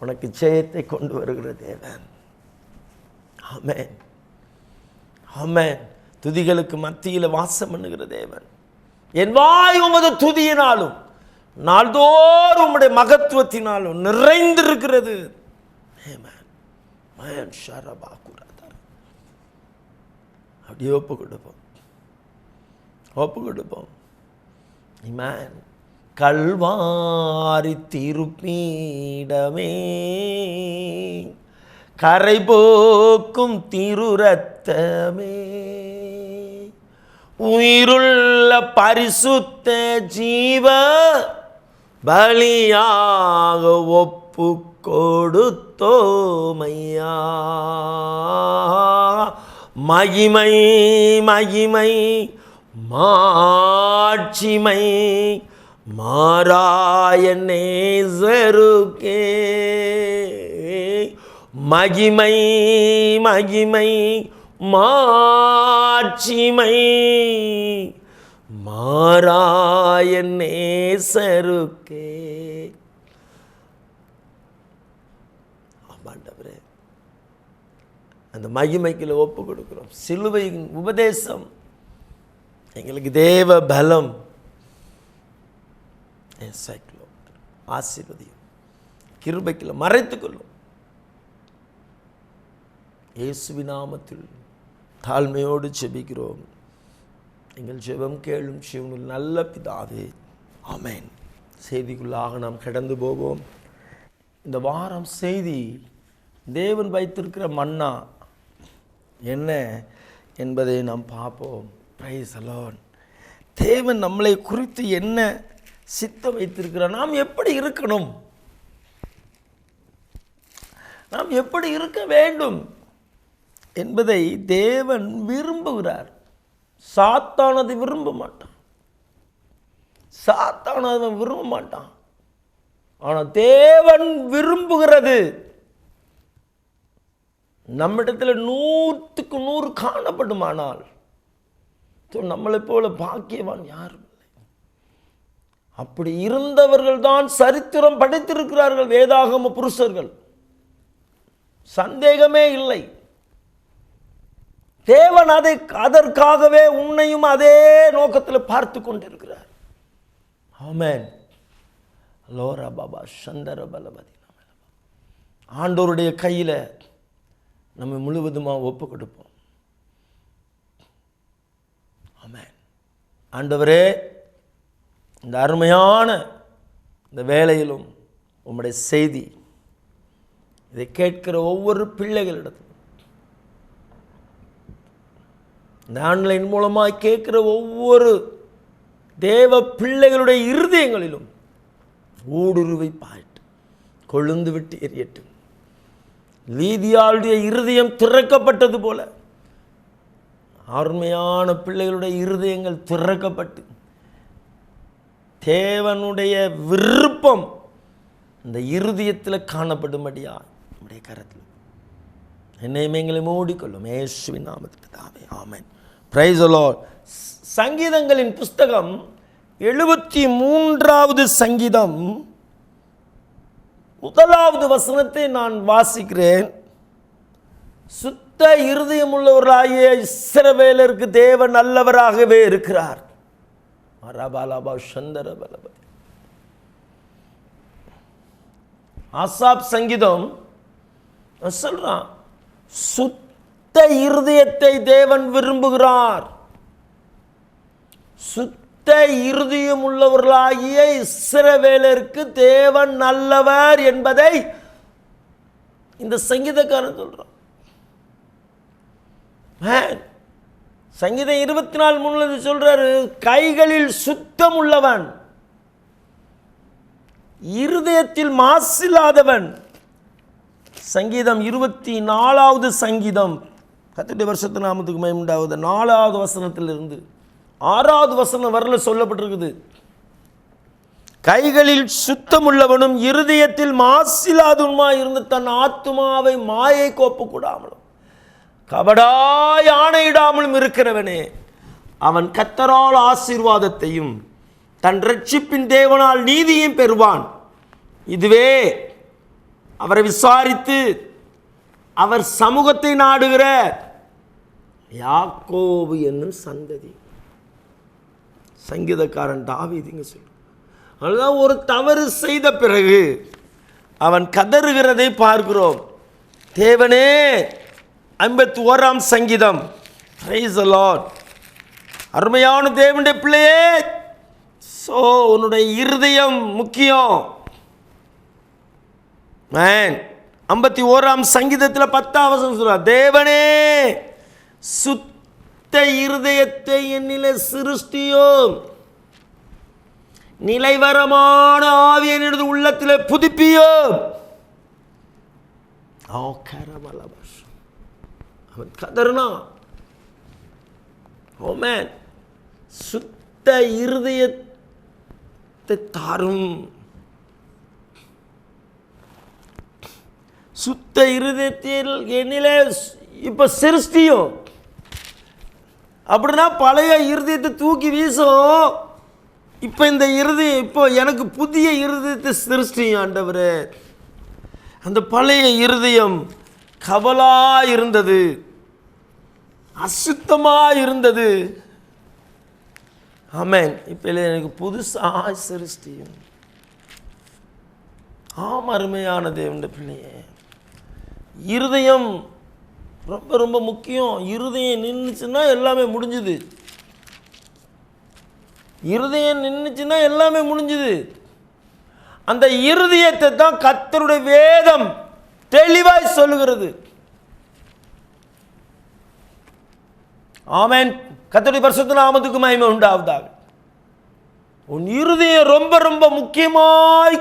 உனக்கு ஜெயத்தை கொண்டு வருகிற தேவன். ஆமென், ஆமென். துதிகளுக்கு மத்தியில் வாசம் பண்ணுகிற தேவன். என் வாய் உமது துதியினாலும் நாள்தோறும் உம்முடைய மகத்துவத்தினாலும் நிறைந்திருக்கிறது. ஆமென். அப்படியே ஒப்பு கொடுப்போம், ஒப்பு கொடுப்போம். ஆமென். கல்வாரி திருப்பீடமே, கரை போக்கும் திருரத்தமே, உயிருள்ள பரிசுத்த ஜீவ பலியாக ஒப்பு கொடுத்தோமையா. மகிமை மகிமை மாட்சிமை மாறாய நேசருக்கே. மகிமை மகிமை மாட்சிமை மாறாய நேசருக்கே. ஆமாண்டவரே, அந்த மகிமைக்குள்ள ஒப்பு கொடுக்கிறோம். சிலுவையின் உபதேசம் எங்களுக்கு தேவ பலம். ஆசீர்வதியும், கிருபைக்குள்ள மறைத்துக்கொள்ளும். இயேசுவின் நாமத்தில் தாழ்மையோடு ஜெபிக்கிறோம். எங்கள் ஜெபம் கேளும் ஜீவனில் நல்ல பிதாவே, ஆமென். செய்திக்குள்ளாக நாம் கடந்து போவோம். இந்த வாரம் செய்தி தேவன் வைத்திருக்கிற மன்னா என்ன என்பதை நாம் பார்ப்போம். Price the Lord. தேவன் நம்மளை குறித்து என்ன சித்தம் வைத்திருக்கிறார், நாம் எப்படி இருக்கணும், நாம் எப்படி இருக்க வேண்டும் என்பதை தேவன் விரும்புகிறார். சாத்தானதை விரும்ப மாட்டான், சாத்தானதை விரும்ப மாட்டான். ஆனால் தேவன் விரும்புகிறது நம்மிடத்தில் 100க்கு 100 காணப்படுமானால் நம்மளை போல பாக்கியவான் யாரும் இல்லை. அப்படி இருந்தவர்கள் தான் சரித்திரம் படைத்திருக்கிறார்கள், வேதாகம புருஷர்கள். சந்தேகமே இல்லை. தேவன் அதற்காகவே உன்னையும் அதே நோக்கத்தில் பார்த்து கொண்டிருக்கிறார். ஆமென். லோரா பாபா சந்தர பலபதி. ஆண்டவருடைய கையில் நம்ம முழுவதுமாக ஒப்பு கொடுப்போம். ஆமென். ஆண்டவரே, இந்த அருமையான இந்த வேளையிலும் உம்முடைய செய்தி இதை கேட்கிற ஒவ்வொரு பிள்ளைகளிடத்திலும் இந்த ஆன்லைன் மூலமாக கேட்குற ஒவ்வொரு தேவ பிள்ளைகளுடைய இருதயங்களிலும் ஊடுருவை பாயிட்டு கொழுந்து விட்டு எரியட்டும். லீதியாளுடைய இருதயம் திறக்கப்பட்டது போல அருமையான பிள்ளைகளுடைய இருதயங்கள் திறக்கப்பட்டு தேவனுடைய விருப்பம் இந்த இருதயத்தில் காணப்படும்படியா நம்முடைய கரத்தில் என்னையும் எங்களை மூடிக்கொள்ளும் இயேசுவின் நாமத்துக்கு தாமே ஆமென். Praise the Lord. சங்கீதங்களின் புஸ்தகம் 73வது சங்கீதம் 1வது வசனத்தை நான் வாசிக்கிறேன். சுத்த இருதயம் உள்ளவராகிய இஸ்ரவேலருக்கு தேவன் நல்லவராகவே இருக்கிறார். ஆசாப் சங்கீதம் சொல்றான், சுத்த இருதயத்தை தேவன் விரும்புகிறார். சுத்த இருதயம் உள்ளவர்களாகிய இஸ்ரவேலருக்கு தேவன் நல்லவர் என்பதை இந்த சங்கீதக்காரன் சொல்றான். சங்கீதம் 24:3 சொல்றாரு, கைகளில் சுத்தம் உள்ளவன், இருதயத்தில் மாசில்லாதவன். சங்கீதம் 24வது சங்கீதம், கர்த்தருடைய பரிசுத்த நாமத்துக்கு மகிமை உண்டாகுது, 4வது வசனத்திலிருந்து 6வது வசனம் வரல சொல்லப்பட்டிருக்குது. கைகளில் சுத்தமுள்ளவனும் இருதயத்தில் மாசில்லாதவனுமாய் இருந்து தன் ஆத்துமாவை மாயை கோப்பக்கூடாமலும் கபடாய் ஆணையிடாமலும் இருக்கிறவனே, அவன் கர்த்தரால் ஆசீர்வாதத்தையும் தன் இரட்சிப்பின் தேவனால் நீதியையும் பெறுவான். இதுவே அவரை விசாரித்து அவர் சமூகத்தை நாடுகிற யாக்கோபு என்னும் சந்ததி. சங்கீதக்காரன் தாவீதுங்க சொல்ற. அதுதான் ஒரு தவறு செய்த பிறகு அவன் கதறுகிறதை பார்க்கிறோம். தேவனே, 51ஆம் சங்கீதம். Price the Lord. அருமையான தேவனுடைய பிள்ளையே, உன்னுடைய இருதயம் முக்கியம். 51ஆம் சங்கீதத்தில் 10ஆம் வசனம் சொல்றார், தேவனே சுத்த இருதயத்தை என்னிலே சிருஷ்டியும், நிலைவரமான ஆவியை எனது உள்ளத்திலே புதுப்பியும். அவன் கதறுனா, ஆமென், சுத்த இருதயத்தை தாரும். சுத்த இருதயத்தில் என்னிலே இப்போ சிருஷ்டியும். அப்படின்னா பழைய இருதயத்தை தூக்கி வீசும். இப்போ இந்த இருதயம், இப்போ எனக்கு புதிய இருதயத்தை சிருஷ்டியும் ஆண்டவரே. அந்த பழைய இருதயம் கவலா இருந்தது, அசுத்தமாக இருந்தது. ஆமென். இப்போ எனக்கு புதுசாக சிருஷ்டியும். அருமையான தேவனுடைய பிள்ளையே, இருதயம் ரொம்ப ரொம்ப முக்கியம். இருதயம் நின்றுச்சுன்னா எல்லாமே முடிஞ்சுது. இருதயம் நின்றுச்சுன்னா எல்லாமே முடிஞ்சுது. அந்த இருதயத்தை தான் கர்த்தருடைய வேதம் தெளிவாய் சொல்லுகிறது. ஆமென். கர்த்தருடைய பரிசுத்த நாமத்துக்கு மகிமை உண்டாவதாக. உன் இருதயம் ரொம்ப ரொம்ப முக்கியமாய்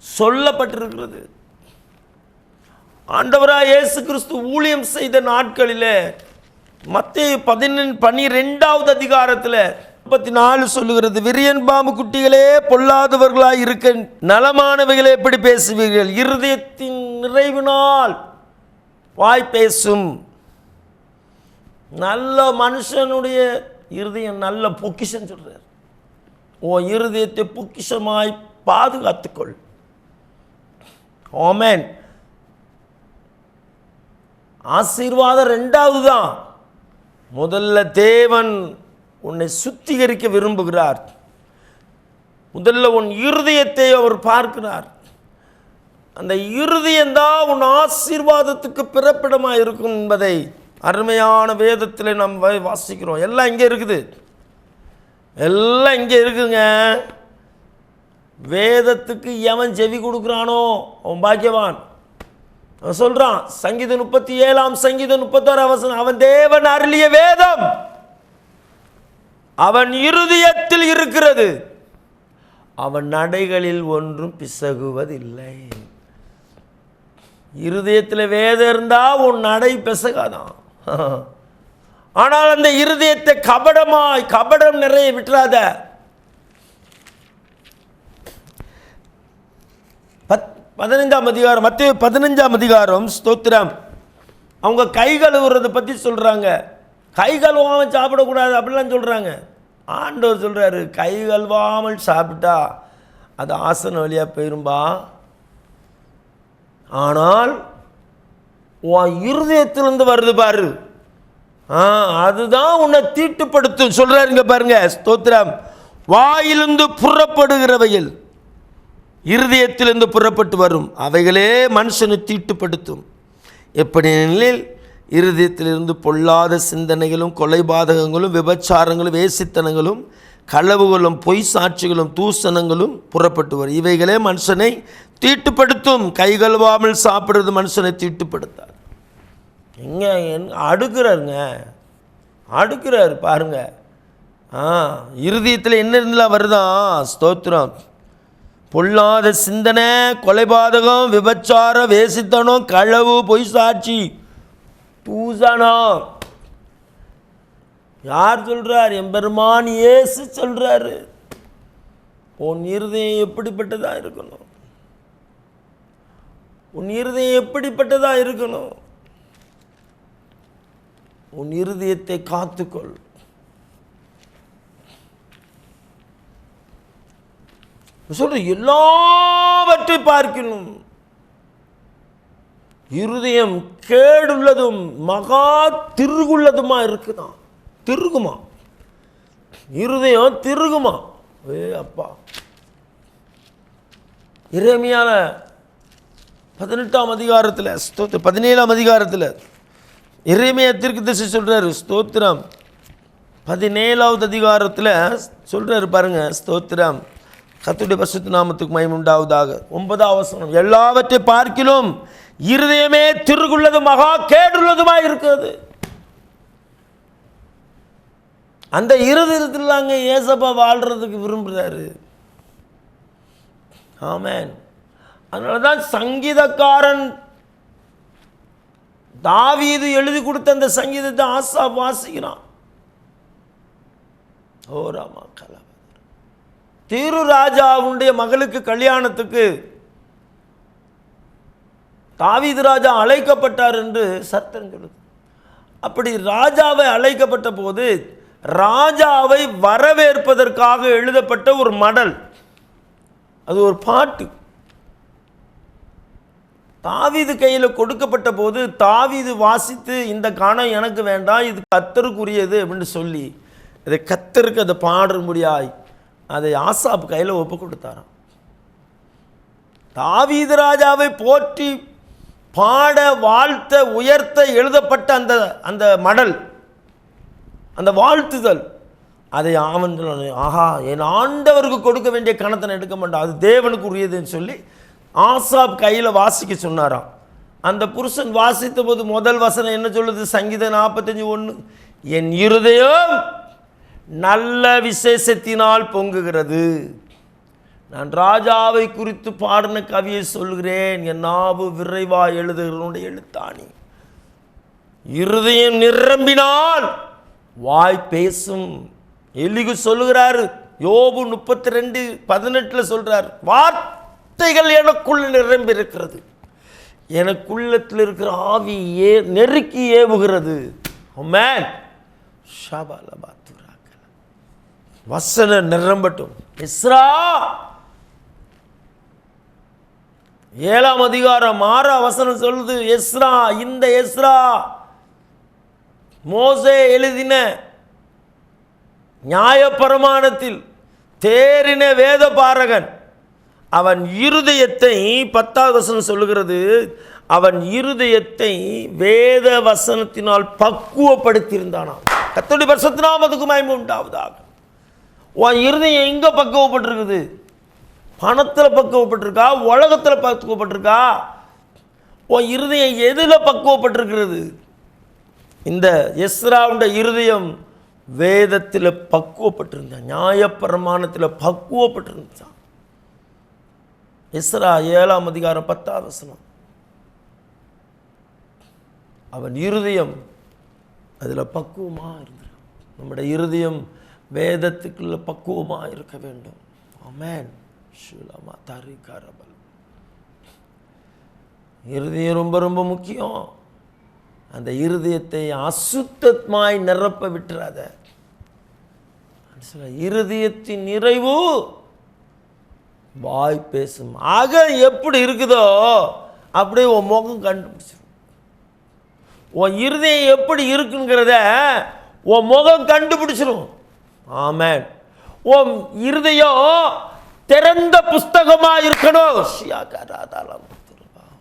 சொல்லப்பட்டிருக்கிறது. ஆண்டவராய் இயேசு கிறிஸ்து ஊழியம் செய்த நாட்களிலே மத்தேயு 12வது அதிகாரத்தில் 34 சொல்லுகிறது, விரியன் பாம்பு குட்டிகளே, பொல்லாதவர்களாய் இருக்க நலமானவைகளை எப்படி பேசுவீர்கள்? இருதயத்தின் நிறைவினால் வாய் பேசும். நல்ல மனுஷனுடைய இருதயம் நல்ல பொக்கிஷம் சொல்றார். உன் இருதயத்தை பொக்கிஷமாய் பாதுகாத்துக்கொள். ஆமென். ஆசீர்வாதம் 2வது தான். முதல்ல தேவன் உன்னை சுத்திகரிக்க விரும்புகிறார். முதல்ல உன் இருதயத்தை அவர் பார்க்கிறார். அந்த இருதயம்தான் உன் ஆசீர்வாதத்துக்கு பிறப்பிடமாக இருக்கும் என்பதை அருமையான வேதத்தில் நாம் வாசிக்கிறோம். எல்லாம் இங்கே இருக்குது, எல்லாம் இங்கே இருக்குங்க. வேதத்துக்கு எவன் செவி கொடுக்குறானோ அவன் பாக்கியவான். அவன் சொல்றான், சங்கீதம் 37 சங்கீதம் 31 அவன் தேவன் அருளிய வேதம் அவன் இருதயத்தில் இருக்கிறது, அவன் நடைகளில் ஒன்றும் பிசகுவதில்லை. இருதயத்தில் வேதம் இருந்தா உன் நடை பிசகாதான். ஆனால் அந்த இருதயத்தை கபடம் நிறைய விட்டுறாத. 15ஆம் அதிகாரம், மத்தேயு 15ஆம் அதிகாரம், ஸ்தோத்திரம். அவங்க கை கழுவுறதை பற்றி சொல்கிறாங்க. கை கழுவாமல் சாப்பிடக்கூடாது அப்படிலாம் சொல்கிறாங்க. ஆண்டவர் சொல்கிறாரு, கை கழுவாமல் சாப்பிட்டா அது ஆசன வழியாக போயிரும்பா, ஆனால் உன் இருதயத்திலிருந்து வருது பாரு, அதுதான் உன்னை தீட்டுப்படுத்தும் சொல்கிறாருங்க பாருங்க. ஸ்தோத்திரம். வாயிலிருந்து புறப்படுகிறவையில் இருதயத்திலிருந்து புறப்பட்டு வரும் அவைகளே மனுஷனை தீட்டுப்படுத்தும். எப்படியெனில் இருதயத்திலிருந்து பொல்லாத சிந்தனைகளும் கொலைபாதகங்களும் விபச்சாரங்களும் வேசித்தனங்களும் களவுகளும் பொய் சாட்சிகளும் தூசணங்களும் புறப்பட்டு வரும். இவைகளே மனுஷனை தீட்டுப்படுத்தும். கை கழுவாமல் சாப்பிட்றது மனுஷனை தீட்டுப்படுத்தார். எங்கே அடுக்கிறாரு பாருங்க. இருதயத்தில் என்ன இருந்தால் வருதான். ஸ்தோத்திரம். பொல்லாத சிந்தனை, கொலைபாதகம், விபச்சாரம், வேசித்தனம், களவு, பொய் சாட்சி, தூசணம். யார் சொல்றார்? எம்பெருமான் இயேசு சொல்றாரு. உன் இருதயம் எப்படிப்பட்டதா இருக்கணும்? உன் இருதயம் எப்படிப்பட்டதா இருக்கணும்? உன் இருதயத்தை காத்துக்கொள். சொல்ற எல்லாவற்றை பார்க்கணும். இருதயம் கேடுள்ளதும் மகா திருகுள்ளதுமா இருக்குதான். திருகுமா இருதயம்? திருகுமா? அப்பா, எரேமியா 18ஆம் அதிகாரத்தில் 17ஆம் அதிகாரத்தில் எரேமியா தீர்க்கதரிசி சொல்றாரு. ஸ்தோத்திரம். 17வது அதிகாரத்தில் சொல்றாரு பாருங்க. ஸ்தோத்திரம். கர்த்தருடைய பரிசுத்த நாமத்துக்கு மகிமை உண்டாவதாக. 9ஆம் வசனம். எல்லாவற்றை பார்க்கிலும் இருதயமே திருகுள்ளது மகா கேடுள்ளதுமா இருக்கிறது. அந்த இருதயத்தில் அங்கே ஏசப்பா வாழ்றதுக்கு விரும்புகிறாரு. ஆமென். அதனால தான் சங்கீதக்காரன் தாவீது எழுதி கொடுத்த அந்த சங்கீதத்தை ஆசாப் வாசிக்கிறான். ஓ ராமா கலா. தீரு ராஜாவுடைய மகளுக்கு கல்யாணத்துக்கு தாவீது ராஜா அழைக்கப்பட்டார் என்று சத்தம் சொல்லுது. அப்படி ராஜாவை அழைக்கப்பட்ட போது ராஜாவை வரவேற்பதற்காக எழுதப்பட்ட ஒரு மடல், அது ஒரு பாட்டு தாவீது கையில் கொடுக்கப்பட்ட போது தாவீது வாசித்து, இந்த காணம் எனக்கு வேண்டாம், இது கர்த்தருக்குரியது அப்படின்னு சொல்லி இதை கர்த்தருக்கு அதை பாடும்படியாய் அதை ஆசாப் கையில் ஒப்பு கொடுத்தாராம். தாவீது ராஜாவை போற்றி பாட வாழ்த்த உயர்த்த எழுதப்பட்ட அந்த அந்த மடல், அந்த வாழ்த்துதல், அதை அவன் ஆஹா என் ஆண்டவருக்கு கொடுக்க வேண்டிய கணத்தை எடுக்க மாட்டான், அது தேவனுக்கு உரியதுன்னு சொல்லி ஆசாப் கையில் வாசிக்க சொன்னாராம். அந்த புருஷன் வாசித்த போது முதல் வசனம் என்ன சொல்லுது? சங்கீதம் 45:1, என் இருதயம் நல்ல விசேஷத்தினால் பொங்குகிறது, நான் ராஜாவை குறித்து பாடின கவியை சொல்கிறேன், என் நாவு விரைவா எழுதுகிறனுடைய எழுத்தாணி. இருதயம் நிரம்பினால் வாய் பேசும். எலிகு சொல்லுகிறாரு, யோபு 32:18 சொல்றார், வார்த்தைகள் எனக்குள்ள நிரம்பி இருக்கிறது, எனக்குள்ளத்தில் இருக்கிற ஆவி நெருக்கி ஏவுகிறது. ஆமென். வசனம் நிரம்பட்டும். எஸ்ரா 7ஆம் அதிகாரம் 6ஆம் வசனம் சொல்லுது, எஸ்ரா, இந்த எஸ்ரா மோசே எழுதின நியாயப்பிரமாணத்தில் தேறின வேத பாரகன், அவன் இருதயத்தை 10ஆவது வசனம் சொல்லுகிறது, அவன் இருதயத்தை வேத வசனத்தினால் பக்குவப்படுத்தியிருந்தானாம். கர்த்தருடைய பரிசுத்த நாமத்துக்கு மகிமை உண்டாவதாக. உன் இருதயம் எங்கே பக்குவப்பட்டிருக்குது? பணத்தில் பக்குவப்பட்டிருக்கா? உலகத்தில் பக்குவப்பட்டிருக்கா? உன் இருதயம் எதில் பக்குவப்பட்டிருக்கிறது? இந்த எஸ்ராவுடைய இருதயம் வேதத்தில் பக்குவப்பட்டிருந்தான், நியாயப்பிரமாணத்தில் பக்குவப்பட்டிருந்தான். எஸ்ரா 7ஆம் அதிகாரம் 10ஆம் வசனம். அவன் இருதயம் அதில் பக்குவமாக இருந்தது. நம்முடைய இருதயம் வேதத்துக்குள்ள பக்குவமாக இருக்க வேண்டும். ஆமென். ஷுலமா தரிகரபல். இருதயம் ரொம்ப ரொம்ப முக்கியம். அந்த இருதயத்தை அசுத்தமாய் நிரப்ப விட்டுறாத. இருதயத்தின் நிறைவு வாய் பேசும். ஆக எப்படி இருக்குதோ அப்படியே உன் முகம் கண்டுபிடிச்சிடும். உன் இருதயம் எப்படி இருக்குங்கிறத உன் முகம் கண்டுபிடிச்சிடும். ஆமென். உன் இருதயம் திறந்த புஸ்தகமா இருக்கணும்.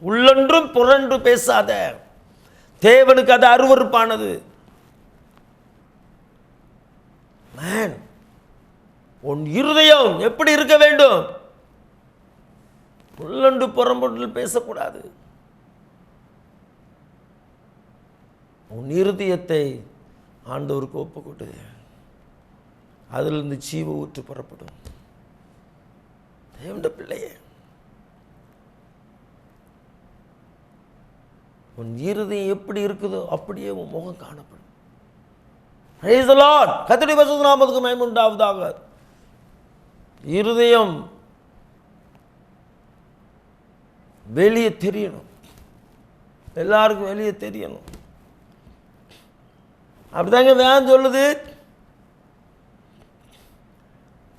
உள்ளொன்றும் புறன்று பேசாத. தேவனுக்கு அது அருவருப்பானது. உன் இருதயம் எப்படி இருக்க வேண்டும்? உள்ளொன்று புறம்பொன்று பேசக்கூடாது. உன் இருதயத்தை ஆண்டவருக்கு ஒப்பு கொடு. அதிலிருந்து ஜீவ ஊற்று புறப்படும். தேவனுடைய பிள்ளையே, உன் இருதயம் எப்படி இருக்குதோ அப்படியே உன் முகம் காணப்படும். Praise the Lord. கர்த்தருடைய பரிசுத்த நாமத்துக்கு மகிமை உண்டாவதாக. இருதயம் வெளியே தெரியணும். எல்லாருக்கும் வெளியே தெரியணும். அப்படிதாங்க வேதம் சொல்லுது.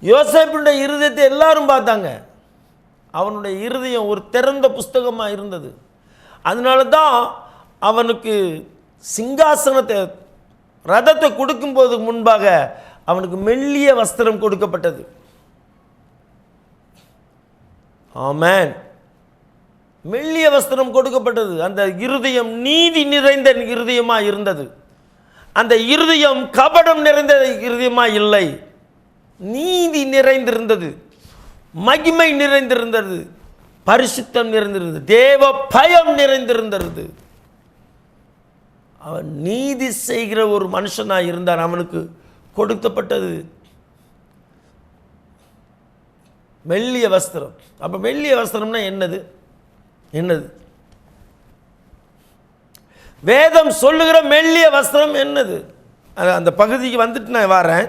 யோசேப்புடைய இருதயத்தை எல்லாரும் பார்த்தாங்க. அவனுடைய இருதயம் ஒரு திறந்த புஸ்தகமாக இருந்தது. அதனால தான் அவனுக்கு சிங்காசனத்தை, ரதத்தை கொடுக்கும்போது முன்பாக அவனுக்கு மெல்லிய வஸ்திரம் கொடுக்கப்பட்டது. ஆமென். மெல்லிய வஸ்திரம் கொடுக்கப்பட்டது. அந்த இருதயம் நீதி நிறைந்த இருதயமாக இருந்தது. அந்த இருதயம் கபடம் நிறைந்த இருதயமாக இல்லை, நீதி நிறைந்திருந்தது, மகிமை நிறைந்திருந்தது, பரிசுத்தம் நிறைந்திருந்தது, தேவ பயம் நிறைந்திருந்தது. அவன் நீதி செய்கிற ஒரு மனுஷனாக இருந்தான். அவனுக்கு கொடுக்கப்பட்டது மெல்லிய வஸ்திரம். அப்போ மெல்லிய வஸ்திரம்னா என்னது? என்னது வேதம் சொல்லுகிற மெல்லிய வஸ்திரம் என்னது? அந்த பகுதிக்கு வந்துட்டு நான் வரேன்.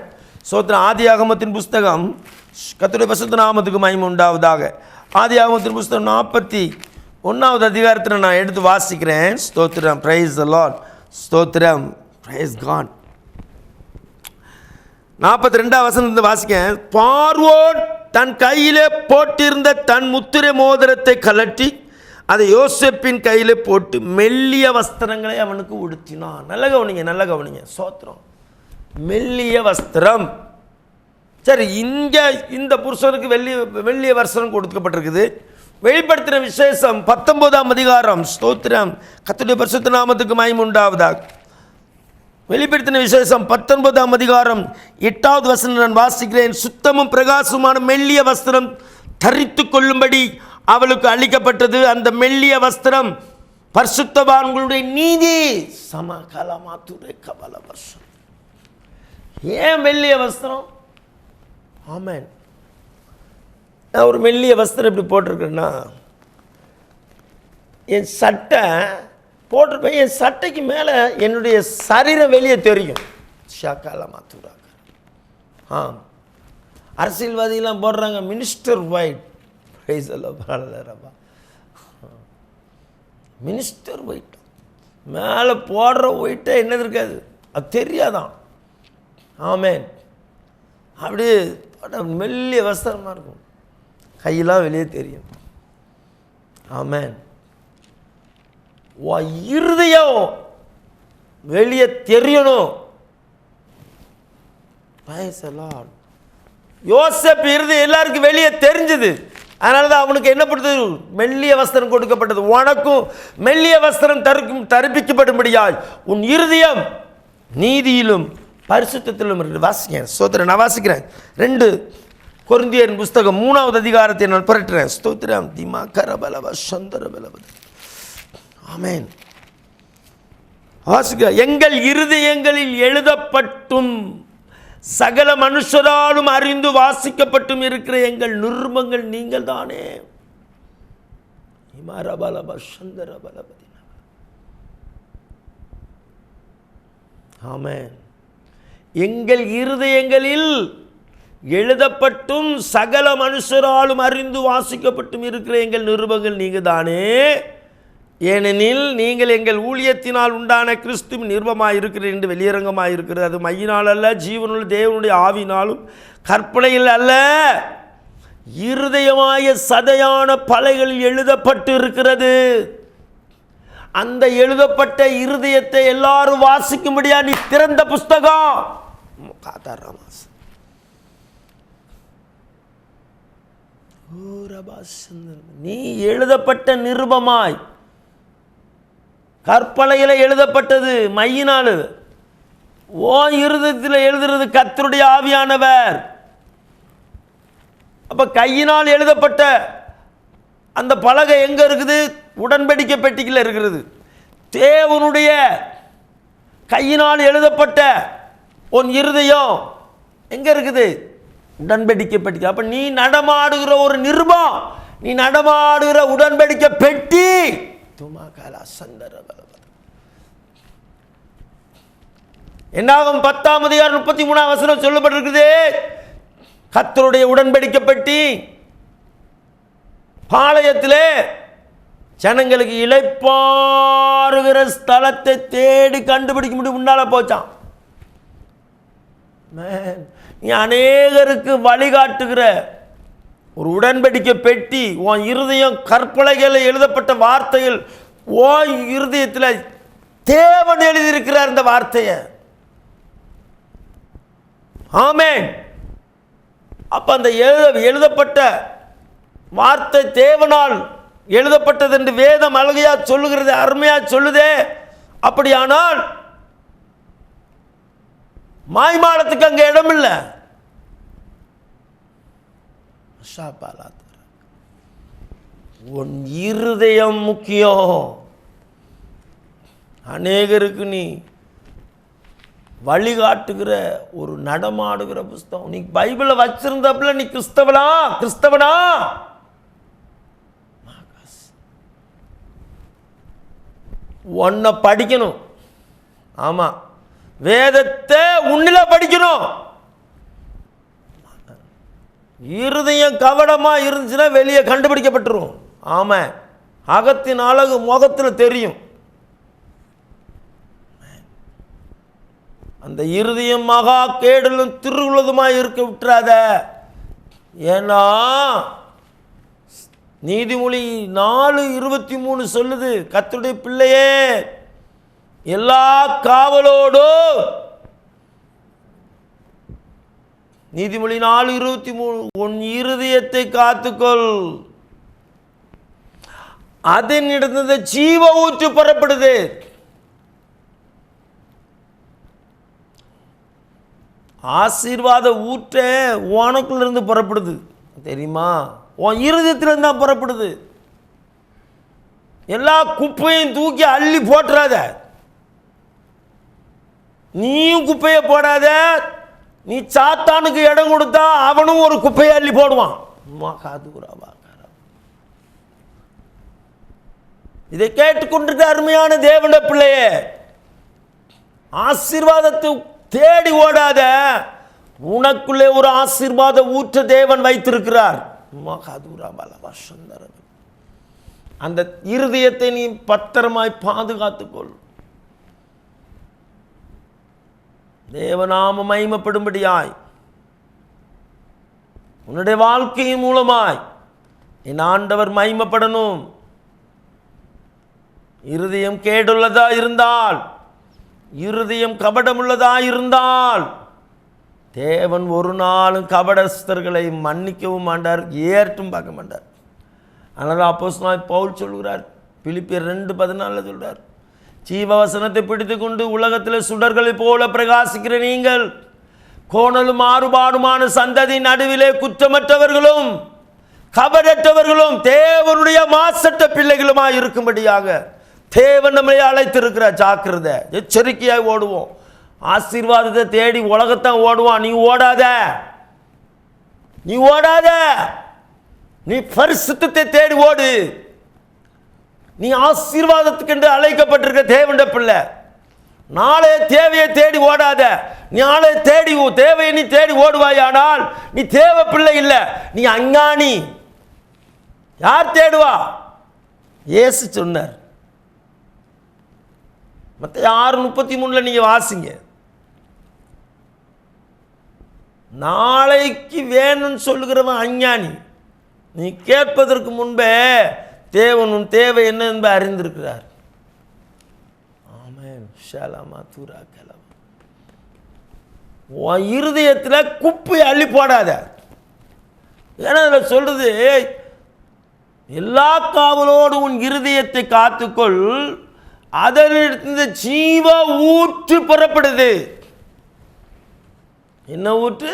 சோத்திரம். ஆதியாகமத்தின் புஸ்தகம், கர்த்தருடைய பரிசுத்த நாமத்துக்கு மகிமை உண்டாவதாக. ஆதியாகமத்தின் புஸ்தகம் 41வது அதிகாரத்தில் நான் எடுத்து வாசிக்கிறேன். ஸ்தோத்திரம். Praise the lord. ஸ்தோத்திரம். Praise God. 42வது வசனத்தை வாசிக்க. பார்வோன் தன் கையிலே போட்டிருந்த தன் முத்திரை மோதிரத்தை கலட்டி அதை யோசேப்பின் கையில் போட்டு மெல்லிய வஸ்திரங்களை அவனுக்கு உடுத்தினான். நல்ல கவனிங்க, நல்ல கவனிங்க. ஸ்தோத்திரம். மெல்லிய வஸ்திரம். சரி, இங்கே இந்த புருஷனுக்கு மெல்லிய வஸ்திரம் கொடுக்கப்பட்டிருக்குது. வெளிப்படுத்தின விசேஷம் 19ஆம் அதிகாரம். ஸ்தோத்திரம். கர்த்தருடைய பரிசுத்த நாமத்துக்கு மகிமை உண்டாவதாக. வெளிப்படுத்தின விசேஷம் 19ஆம் அதிகாரம் 8வது வசனம் நான் வாசிக்கிறேன். சுத்தமும் பிரகாசமான மெல்லிய வஸ்திரம் தரித்து கொள்ளும்படி அவளுக்கு அளிக்கப்பட்டது. அந்த மெல்லிய வஸ்திரம் பரிசுத்தவான்களுடைய நீதி. சமகலமாத்துரை கபல வருஷம். ஏன் மெல்லிய வஸ்திரம்? ஆமென். நான் ஒரு மெல்லிய வஸ்திரம் இப்படி போட்டிருக்கேன்னா, என் சட்டை போட்டிருப்பேன், என் சட்டைக்கு மேலே என்னுடைய சரீரம் வெளியே தெரியும். ஷாக்காலமாத்துராக. அரசியல்வாதிகளாம் போடுறாங்க மினிஸ்டர் ஒயிட். Minister white. மேலே போடுற ஒயிட்டே என்னது இருக்காது, அது தெரியாதான். ஆமென். அப்படியே மெல்லிய வஸ்திரமாக இருக்கும், கையெல்லாம் வெளியே தெரியும். ஆமென். இருதயம் வெளியே தெரியணும். யோசேப்பு இருதயம் எல்லாருக்கும் வெளியே தெரிஞ்சது. அதனால தான் அவனுக்கு என்ன பண்ணுறது? மெல்லிய வஸ்திரம் கொடுக்கப்பட்டது. உனக்கும் மெல்லிய வஸ்திரம் தரிப்பிக்கப்படும்படியாய் உன் இருதயம் நீதியிலும் பரிசுத்தத்திலும் வாசிக்கிறேன். ஸ்தோத்திரம். நான் வாசிக்கிறேன். 2 கொரிந்தியர் புஸ்தகம் 3வது அதிகாரத்தை நான் புரட்டுறேன். ஸ்தோத்திரம். திமா கரபலவ சந்தரபலவ. ஆமென். வாசிக்க, எங்கள் இருதயங்களில் எழுதப்பட்டும் சகல மனுஷராலும் அறிந்து வாசிக்கப்பட்டும் இருக்கிற எங்கள் நிருபங்கள் நீங்கள் தானே. ஆமென். எங்கள் இருதயங்களில் எழுதப்பட்டும் சகல மனுஷராலும் அறிந்து வாசிக்கப்பட்டும் இருக்கிற எங்கள் நிருபங்கள் நீங்கள் தானே. ஏனெனில் நீங்கள் எங்கள் ஊழியத்தினால் உண்டான கிறிஸ்துவின் நிருபமாக இருக்கிறது என்று வெளியரங்கமாக இருக்கிறது. அது மையினால் அல்ல, ஜீவனுள்ள தேவனுடைய ஆவினாலும் கற்பனையில் அல்ல, இருதயமாய சதையான பலகைகளில் எழுதப்பட்டு இருக்கிறது. அந்த எழுதப்பட்ட இருதயத்தை எல்லாரும் வாசிக்கும்படியா நீ திறந்த புஸ்தகம். நீ எழுதப்பட்ட நிருபமாய் கற்பனையில எழுதப்பட்டது மையினாலு. ஓ இருதயத்தில் எழுதுறது கர்த்தருடைய ஆவியானவர். அப்ப கையினால் எழுதப்பட்ட அந்த பலகை எங்க இருக்குது? உடன்படிக்கை பெட்டிக்குள்ள இருக்கிறது. தேவனுடைய கையினால் எழுதப்பட்ட உன் இருதயம் எங்க இருக்குது? உடன்படிக்கை பெட்டி. அப்ப நீ நடமாடுகிற ஒரு நிருபம், நீ நடமாடுகிற உடன்படிக்கை பெட்டி. என்னாகும் 10:33 சொல்லப்பட்டிருக்குது. கர்த்தருடைய உடன்படிக்கை பெட்டி பாளையத்திலே ஜனங்களுக்கு இளைப்பாறுகிற ஸ்தலத்தை தேடி கண்டுபிடிக்க முடியும் முன்னால போச்சான். நீ அநேகருக்கு வழிகாட்டுகிற ஒரு உடன்படிக்கை பெட்டி. உன் இருதயம் கற்பனைகளில் எழுதப்பட்ட வார்த்தைகள் உன் இருதயத்தில் தேவன் எழுதியிருக்கிறார் இந்த வார்த்தையை. ஆமென். அப்ப அந்த எழுதப்பட்ட வார்த்தை தேவனால் எழுதப்பட்டது என்று வேதம் அழகையா சொல்லுகிறது, அருமையா சொல்லுதே. அப்படியானால் மாய்மாலத்துக்கு அங்க இடம் இல்லை. உன் இருதயம் முக்கியம். அநேகருக்கு நீ வழிகாட்டுகிற ஒரு நடமாடுகிற புஸ்தகம். நீ பைபிளை வச்சிருந்தப்பல நீ கிறிஸ்தவனா? ஒன்ன படிக்கணும். ஆமா, வேதத்தை உன்னில படிக்கணும். இருதயம் கவனமா இருந்துச்சுன்னா வெளியே கண்டுபிடிக்கப்பட்டுரும். ஆமா, அகத்தின் அழகு முகத்தில் தெரியும். அந்த இருதயம் மகா கேடலும் திருவுள்ளதுமாய் இருக்க விட்டுறாத. ஏன்னா நீதிமொழி 4:23 சொல்லுது, கர்த்தருடைய பிள்ளையே எல்லா காவலோடும். நீதிமொழி 4:23, உன் இருதயத்தை காத்துக்கொள், அதனிடத்து ஜீவ ஊற்று புறப்படுது. ஆசீர்வாத ஊற்ற உனக்குள்ள இருந்து புறப்படுது தெரியுமா? உன் இருதயத்திலிருந்து தான் புறப்படுது. எல்லா குப்பையும் தூக்கி அள்ளி போட்டுறாத. நீயும் குப்பையை போடாத. நீ சாத்தானுக்கு இடம் கொடுத்தா அவனும் ஒரு குப்பையை அள்ளி போடுவான். இதை கேட்டுக்கொண்டிருக்க அருமையான தேவனுடைய பிள்ளையே, ஆசீர்வாதத்தை தேடி ஓடாத. உனக்குள்ளே ஒரு ஆசீர்வாத ஊற்ற தேவன் வைத்திருக்கிறார். அந்த இருதயத்தை நீ பத்திரமாய் பாதுகாத்துக்கொள். தேவநாம மகிமைப்படும்படியாய் உன்னுடைய வாழ்க்கையின் மூலமாய் என் ஆண்டவர் மகிமைப்படணும். இருதயம் கேடுள்ளதா இருந்தால், இருதயம் கபடமுள்ளதா இருந்தால், தேவன் ஒரு நாளும் கபடஸ்தர்களை மன்னிக்கவும் மாட்டார், ஏற்றும் பார்க்க மாட்டார். அதனால் அப்போஸ்தலனாகிய பவுல் சொல்கிறார், பிலிப்பியர் 2:14 சொல்கிறார், ஜீவவசனத்தை பிடித்து கொண்டு உலகத்தில் சுடர்களை போல பிரகாசிக்கிற நீங்கள் கோணலும் மாறுபாடுமான சந்ததி நடுவிலே குற்றமற்றவர்களும் கபடற்றவர்களும் தேவனுடைய மாசற்ற பிள்ளைகளுமாய் இருக்கும்படியாக தேவன் நம்மை அழைத்திருக்கிறார். ஜாக்கிரதை, எச்சரிக்கையாக ஓடுவோம். ஆசீர்வாதத்தை தேடி உலகத்தான் ஓடுவான். நீ ஓடாத, நீ ஓடாத. நீ பரிசுத்தத்தை தேடி ஓடு. நீ ஆசீர்வாதத்துக்கு அழைக்கப்பட்டிருக்க தேவனுடைய பிள்ளை. நாளே தேவையை தேடி ஓடாத. நாளே தேடி தேவையை நீ தேடி ஓடுவாயானால் நீ தேவை பிள்ளை இல்லை, நீ அஞ்ஞானி. யார் தேடுவா? இயேசு சொன்னார். மத்தேயு 6:33 நீங்க வாசிங்க. நாளைக்கு வேணும்னு சொல்லுகிறவன் அஞ்ஞானி. நீ கேட்பதற்கு முன்பே தேவன் உன் தேவை என்ன என்பதை அறிந்திருக்கிறார். ஆமென். ஷலமா தூரா கலம். உன் இருதயத்தில் குப்பை அள்ளி போடாத. ஏன்னா அதில் சொல்றது, எல்லா காவலோடு உன் இருதயத்தை காத்துக்கொள், அதனிடத்திலிருந்து ஜீவ ஊற்று புறப்படுது. என்ன ஊற்று?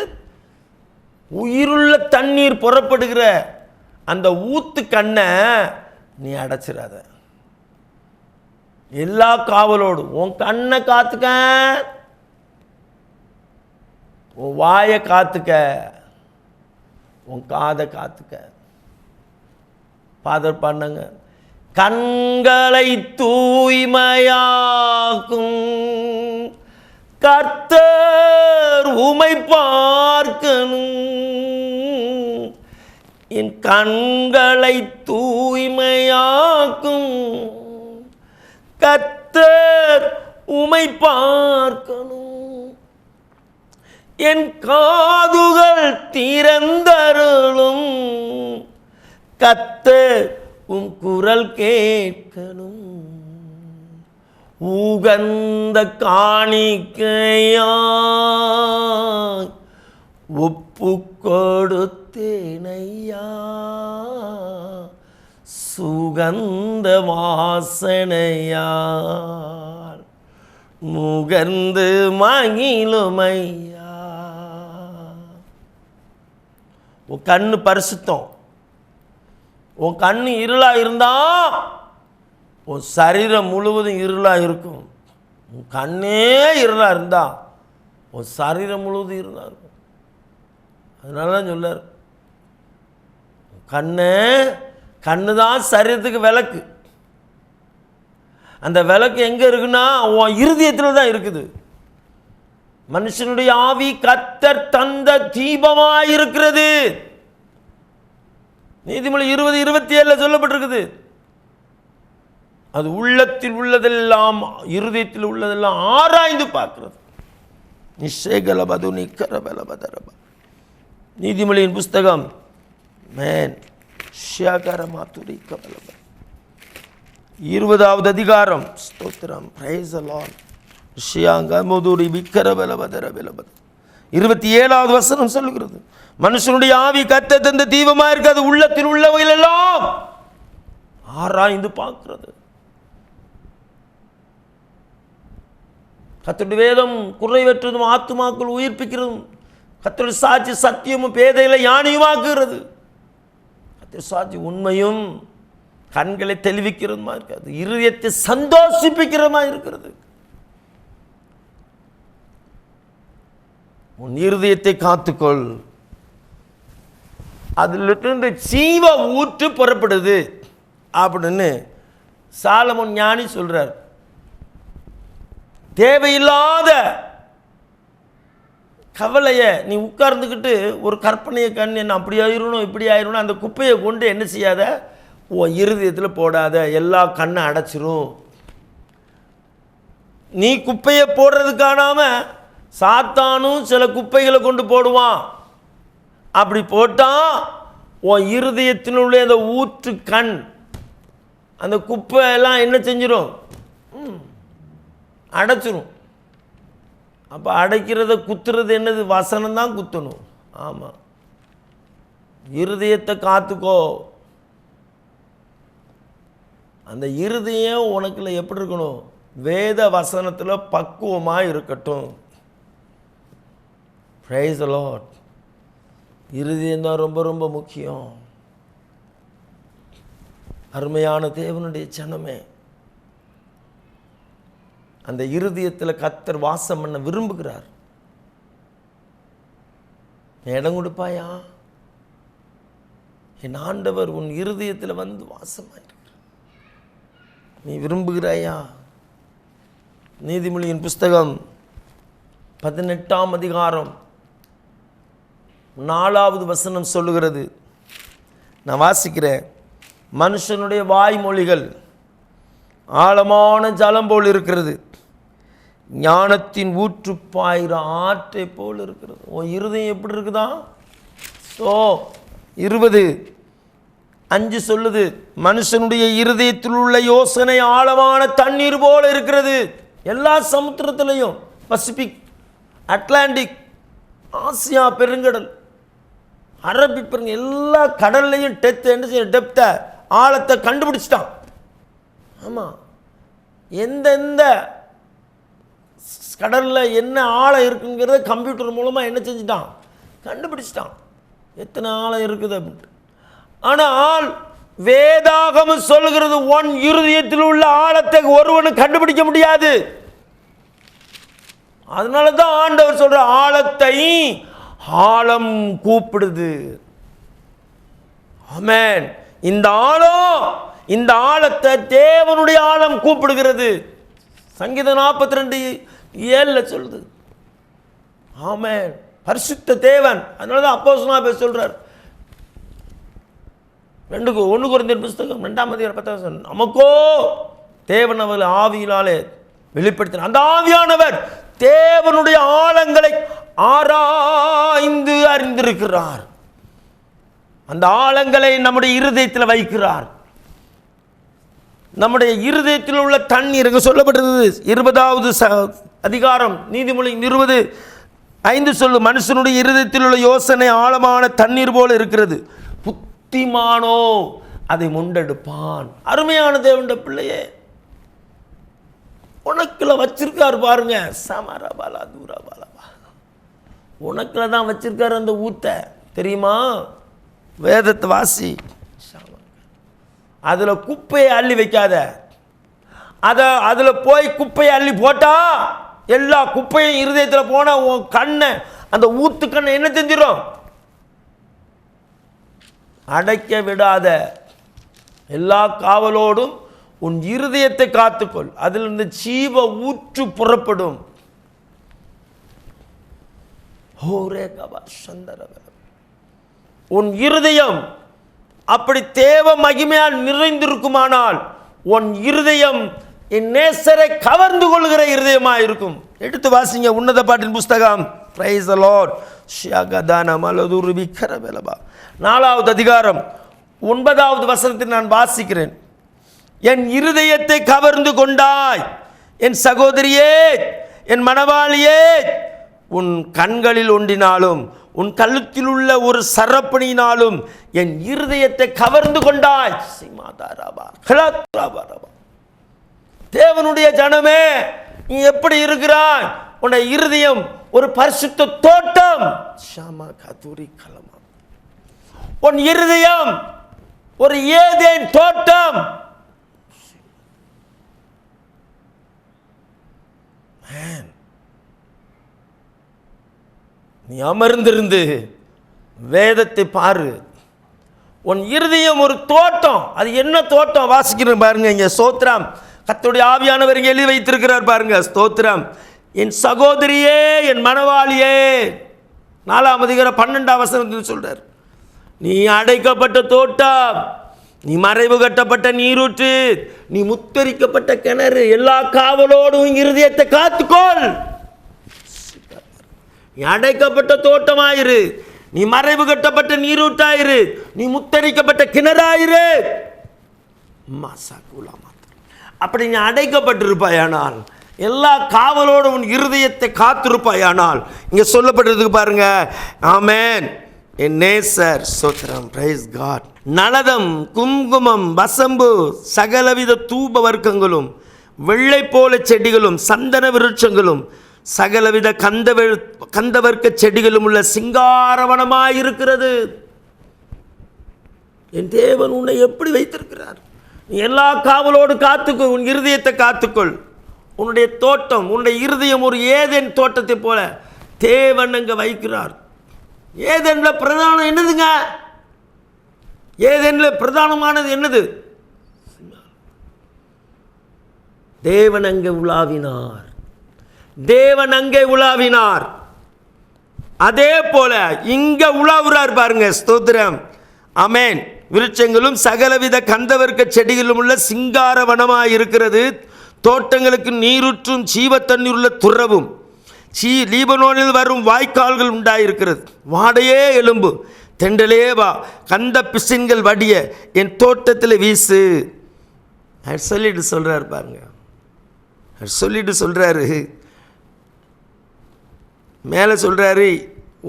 உயிருள்ள தண்ணீர் புறப்படுகிற அந்த ஊத்து கண்ணை நீ அடைச்சிடாத. எல்லா காவலோடு உன் கண்ணை காத்துக்க, உன் வாயை காத்துக்க, உன் காதை காத்துக்க. ஃபாதர் பண்ணங்க, கண்களை தூய்மையாக்கும் கர்த்தர் உமை பார்க்கணும். என் கண்களை தூய்மையாக்கும் கர்த்தர் உமை பார்க்கணும். என் காதுகள் திறந்தருளும் கர்த்தர் உம் குரல் கேட்கணும். உகந்த காணிக்கையாய் ஒப்பு கொடுத்தேனையா, சுகந்த வாசனையால் முகர்ந்து மகிழுமையா. உன் கண்ணு பரிசுத்தம். உன் கண்ணு இருளா இருந்தா உன் சரீரம் முழுவதும் இருளா இருக்கும். உன் கண்ணே இருளா இருந்தா உன் சரீரம் முழுவதும் இருளா இருக்கும். அதனால தான் சொல்லார், கண்ணு தான் சரீரத்துக்கு விளக்கு. அந்த விளக்கு எங்க இருக்குன்னா உன் இருதயத்தில் தான் இருக்குது. மனுஷனுடைய ஆவி கர்த்தர் தந்த தீபமாய் இருக்கிறது. நீதிமொழி 20:27 சொல்லப்பட்டிருக்குது. அது உள்ளத்தில் உள்ளதெல்லாம், இருதயத்தில் உள்ளதெல்லாம் ஆராய்ந்து பார்க்கிறது. நீதிமொழியின் புஸ்தகம் 20வது அதிகாரம். ஸ்தோத்திரம், பிரைஸ் தி லார்ட். 27வது வசனம் சொல்லுகிறது, மனுஷனுடைய ஆவி கர்த்தர் தந்த தீபமா இருக்காது, உள்ளத்தில் உள்ளவைகள் எல்லாம் ஆராய்ந்து பார்க்கிறது. கர்த்தருடைய வேதம் குறைவற்றதும் ஆத்துமாக்கள் உயிர்ப்பிக்கிறதும், கர்த்தருடைய சாட்சி சத்தியமும் பேதைகளை ஞானியுமாக்குகிறது. கர்த்தருடைய சாட்சி உண்மையும் கண்களை தெளிவிக்கிறதுமா இருக்காது, இருதயத்தை சந்தோஷிப்பிக்கிறதுமா இருக்கிறது. உன் இருதயத்தை காத்துக்கொள், அதிலிருந்து ஜீவ ஊற்று புறப்படுது அப்படின்னு சாலமோன் ஞானி சொல்றார். தேவையில்லாத கவலையை நீ உட்கார்ந்துக்கிட்டு ஒரு கற்பனையை கண் என்ன அப்படி ஆயிடணும் இப்படி ஆயிடணும் அந்த குப்பையை கொண்டு என்ன செய்யாத, உன் இருதயத்தில் போடாத. எல்லா கண்ணை அடைச்சிரும். நீ குப்பையை போடுறது காணாம சாத்தானும் சில குப்பைகளை கொண்டு போடுவான். அப்படி போட்டால் உன் இருதயத்தினுள்ள அந்த ஊற்று கண், அந்த குப்பை எல்லாம் என்ன செஞ்சிடும்? அடைச்சிரும். அப்போ அடைக்கிறத குத்துறது என்னது? வசனம் தான் குத்தணும். ஆமாம், இருதயத்தை காத்துக்கோ. அந்த இருதயம் உனக்குள்ள எப்படி இருக்கணும்? வேத வசனத்தில் பக்குவமாக இருக்கட்டும். Price the Lord. இருதயம் தான் ரொம்ப ரொம்ப முக்கியம். அருமையான தேவனுடைய ஜனமே, அந்த இருதயத்தில் கர்த்தர் வாசம் பண்ண விரும்புகிறார். இடம் கொடுப்பாயா? என் ஆண்டவர் உன் இருதயத்தில் வந்து வாசமாயிருக்கிறார். நீ விரும்புகிறாயா? நீதிமொழியின் புஸ்தகம் 18ஆம் அதிகாரம் 4வது வசனம் சொல்லுகிறது. நான் வாசிக்கிறேன். மனுஷனுடைய வாய்மொழிகள் ஆழமான ஜலம் போல் இருக்கிறது, ஞானத்தின் ஊற்று பாயிர ஆற்றை போல் இருக்கிறது. உன் இருதயம் எப்படி இருக்குதா? 20:5 சொல்லுது, மனுஷனுடைய இருதயத்தில் உள்ள யோசனை ஆழமான தண்ணீர் போல இருக்கிறது. எல்லா சமுத்திரத்திலையும், பசிபிக், அட்லாண்டிக், ஆசியா பெருங்கடல், அரபிக் பெருங்க, எல்லா கடல்லையும் டெப்த்தை ஆழத்தை கண்டுபிடிச்சிட்டான். ஆமாம், எந்தெந்த கடலில் என்ன ஆழம் இருக்குங்கிறத கம்ப்யூட்டர் மூலமாக என்ன செஞ்சிட்டான்? கண்டுபிடிச்சிட்டான். எத்தனை ஆழம் இருக்குது அப்படின்ட்டு. ஆனால் வேதாகமம் சொல்லுகிறது, உன் இருதயத்தில் உள்ள ஆழத்தை ஒருவனும் கண்டுபிடிக்க முடியாது. அதனால தான் ஆண்டவர் சொல்ற, ஆழத்தை ஆழம் கூப்பிடுது. ஆமென். இந்த ஆழத்தை தேவனுடைய ஆழம் கூப்பிடுகிறது. சங்கீதம் 42:7 சொல்லுது. ஆமென். பரிசுத்த தேவன். அதனால தான் அப்போஸ்தலனாக சொல்றார், 1 கொரிந்தியர் புஸ்தகம் 2ஆம் அதிகாரம் 10ஆம் வசனம், நமக்கோ தேவன் அவர்கள் ஆவியினாலே வெளிப்படுத்தினார். அந்த ஆவியானவர் தேவனுடைய ஆழங்களை ஆராய்ந்து அறிந்திருக்கிறார். அந்த ஆழங்களை நம்முடைய இருதயத்தில் வைக்கிறார். நம்முடைய இருதயத்தில் உள்ள தண்ணீர் சொல்லப்பட்டது 20வது அதிகாரம் நீதிமொழி 20:5 சொல்லு, மனுஷனுடைய இருதயத்தில் உள்ள யோசனை ஆழமான தண்ணீர் போல இருக்கிறது, புத்திமானோ அதை முண்டெடுப்பான். அருமையான தேவனுடைய பிள்ளையே, உனக்குள்ள வச்சிருக்காரு பாருங்க, சமரபாலா தூரபாலபா, உனக்குள்ள தான் வச்சிருக்காரு அந்த ஊத்த. தெரியுமா? வேதத்தை வாசி. அதில் குப்பையை அள்ளி வைக்காத. அதில் போய் குப்பையை அள்ளி போட்டா எல்லா குப்பையும் இருதயத்தில் போன உன் கண்ணை, அந்த ஊத்து கண்ணை என்ன செஞ்சிடும்? அடைக்க விடாத. எல்லா காவலோடும் உன் இருதயத்தை காத்துக்கொள், அதிலிருந்து ஜீவ ஊற்று புறப்படும். உன் இருதயம் அப்படி தேவ மகிமையால் நிறைந்திருக்குமானால் உன் இருதயம் என் நேசரை கவர்ந்து கொள்கிற இருதயமாக இருக்கும். எடுத்து வாசிங்க உன்னத பாட்டின் புஸ்தகம், பிரைஸ் தி லார்ட், 4வது அதிகாரம் 9வது வசனத்தில் நான் வாசிக்கிறேன். என் இருதயத்தை கவர்ந்து கொண்டாய் என் சகோதரியே, என் மணவாளியே, உன் கண்களில் ஒன்றினாலும் உன் கழுத்தில் உள்ள ஒரு சரப்பணியினாலும் என் இருதயத்தை கவர்ந்து கொண்டாய். தேவனுடைய ஜனமே, நீ எப்படி இருக்கிறாய்? உன்னுடைய இருதயம் ஒரு பரிசுத்த தோட்டம். உன் இருதயம் ஒரு ஏதேன் தோட்டம். நீ அமர்ந்திருந்து வேதத்தை பாரு. உன் இருதயம் ஒரு தோட்டம். அது என்ன தோட்டம்? வாசிக்கிறேன் பாருங்க இங்க. ஸ்தோத்திரம். கர்த்தருடைய ஆவியானவர் இங்கே எழுதி வைத்திருக்கிறார் பாருங்க. ஸ்தோத்திரம். என் சகோதரியே, என் மணவாளியே, 4ஆம் அதிகாரம் 12ஆம் வசனத்தில் சொல்றார், நீ அடைக்கப்பட்ட தோட்டம், நீ மறைவு கட்டப்பட்ட நீரூற்று, நீ முத்தரிக்கப்பட்ட கிணறு, எல்லா காவலோடும் இருதயத்தை காத்துக்கொள். நீ அடைக்கப்பட்ட தோட்டமாயிரு, நீ மறைவு கட்டப்பட்ட நீரூற்றாயிரு, நீ முத்தரிக்கப்பட்ட கிணறாயிரு. அப்படி நீ அடைக்கப்பட்டிருப்பாயானால், எல்லா காவலோடு உன் இருதயத்தை காத்திருப்பாயானால், இங்க சொல்லப்பட்டிருக்கு பாருங்க. ஆமென். என் நேசர், ஸ்தோத்திரம், பிரைஸ் காட். நலதம், குங்குமம், வசம்பு, சகலவித தூப வர்க்கங்களும், வெள்ளை போல செடிகளும், சந்தன விருட்சங்களும், சகலவித கந்தவர்க்க செடிகளும் உள்ள சிங்காரவனமாயிருக்கிறது. என் தேவன் உன்னை எப்படி வைத்திருக்கிறார்? நீ எல்லா காவலோடு காத்துக்கொள், உன் இருதயத்தை காத்துக்கொள். உன்னுடைய தோட்டம், உன்னுடைய இருதயம் ஒரு ஏதேன் தோட்டத்தை போல தேவன் அங்கே வைக்கிறார். ஏதேனில் பிரதானம் என்னதுங்க? ஏதேனில் பிரதானமானது என்னது? தேவன் அங்கே உலாவினார். தேவன் அங்கே உலாவினார். அதே போல இங்க உலாவுறார் பாருங்க. ஸ்தோத்திரம், ஆமென். விருட்சங்களும் சகலவித கந்தவர்க்க செடிகளும் உள்ள சிங்கார வனமாய் இருக்கிறது. தோட்டங்களுக்கு நீருற்றும் ஜீவ தண்ணீர் உள்ள துறவும் லீபனோனில் வரும் வாய்க்கால்கள் உண்டாயிருக்கிறது. வாடையே எலும்பு, தெண்டலே வா, கந்த பிசின்கள் வடிய என் தோட்டத்தில் வீசு. சொல்லிட்டு சொல்றாரு பாருங்க. சொல்லிட்டு சொல்றாரு, மேலே சொல்றாரு,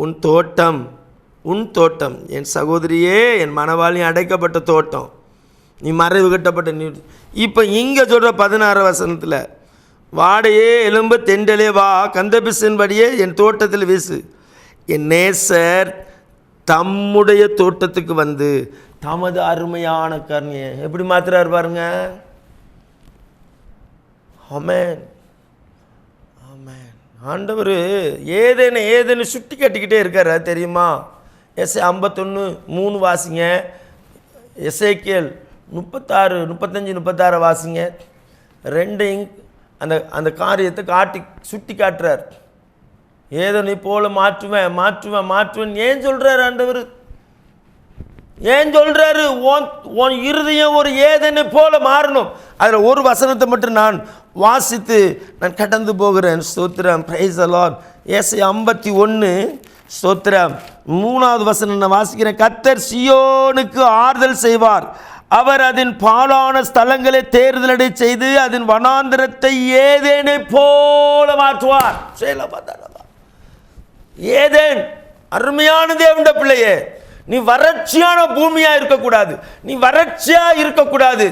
உன் தோட்டம், உன் தோட்டம் என் சகோதரியே, என் மனவாளியும் அடைக்கப்பட்ட தோட்டம், நீ மறைவு கட்டப்பட்ட நீ. இப்போ இங்கே சொல்கிற 16 வசனத்தில், வாடையே எலும்பு தெண்டலே வா, கந்தபிசின்படியே என் தோட்டத்தில் வீசு. என் நேசர் தம்முடைய தோட்டத்துக்கு வந்து தமது அருமையான கருணையை எப்படி மாத்துறாரு பாருங்க. ஆமென், ஆமென். ஆண்டவர் ஏதேன்னு சுட்டி கட்டிக்கிட்டே இருக்கார், தெரியுமா? எஸ்ஐ 51:3 வாசிங்க. எசேக்கியேல் 36, 35, 36 வாசிங்க. ரெண்டையும் அந்த காரியத்தை காட்டி சுட்டி காட்டுறார். ஏதோ நீ போல மாற்றுவேன் மாற்றுவேன் மாற்றுவேன் ஏன் சொல்கிறார் ஆண்டவர்? ஏன் சொல்கிறாரு? உன் இருதயம் ஒரு ஏதனை போல மாறணும். அதில் ஒரு வசனத்தை மட்டும் நான் வாசித்து நான் கடந்து போகிறேன். ஸ்தோத்திரம், பிரைஸ் தி லார்ட். எஸ்ஐ 51 ஸ்தோத்திரம் 3வது வசனம் நான் வாசிக்கிறேன். கர்த்தர் சீயோனுக்கு ஆறுதல் செய்வார், அவர் அதன் பாழான ஸ்தலங்களை தேர்தலடை செய்து அதன் வனாந்திரத்தை ஏதேனை போல மாற்றுவார். ஏதேன் அருமையான தேவனுடைய பிள்ளையே, நீ வறட்சியான பூமியா இருக்கக்கூடாது, நீ வறட்சியா இருக்கக்கூடாது,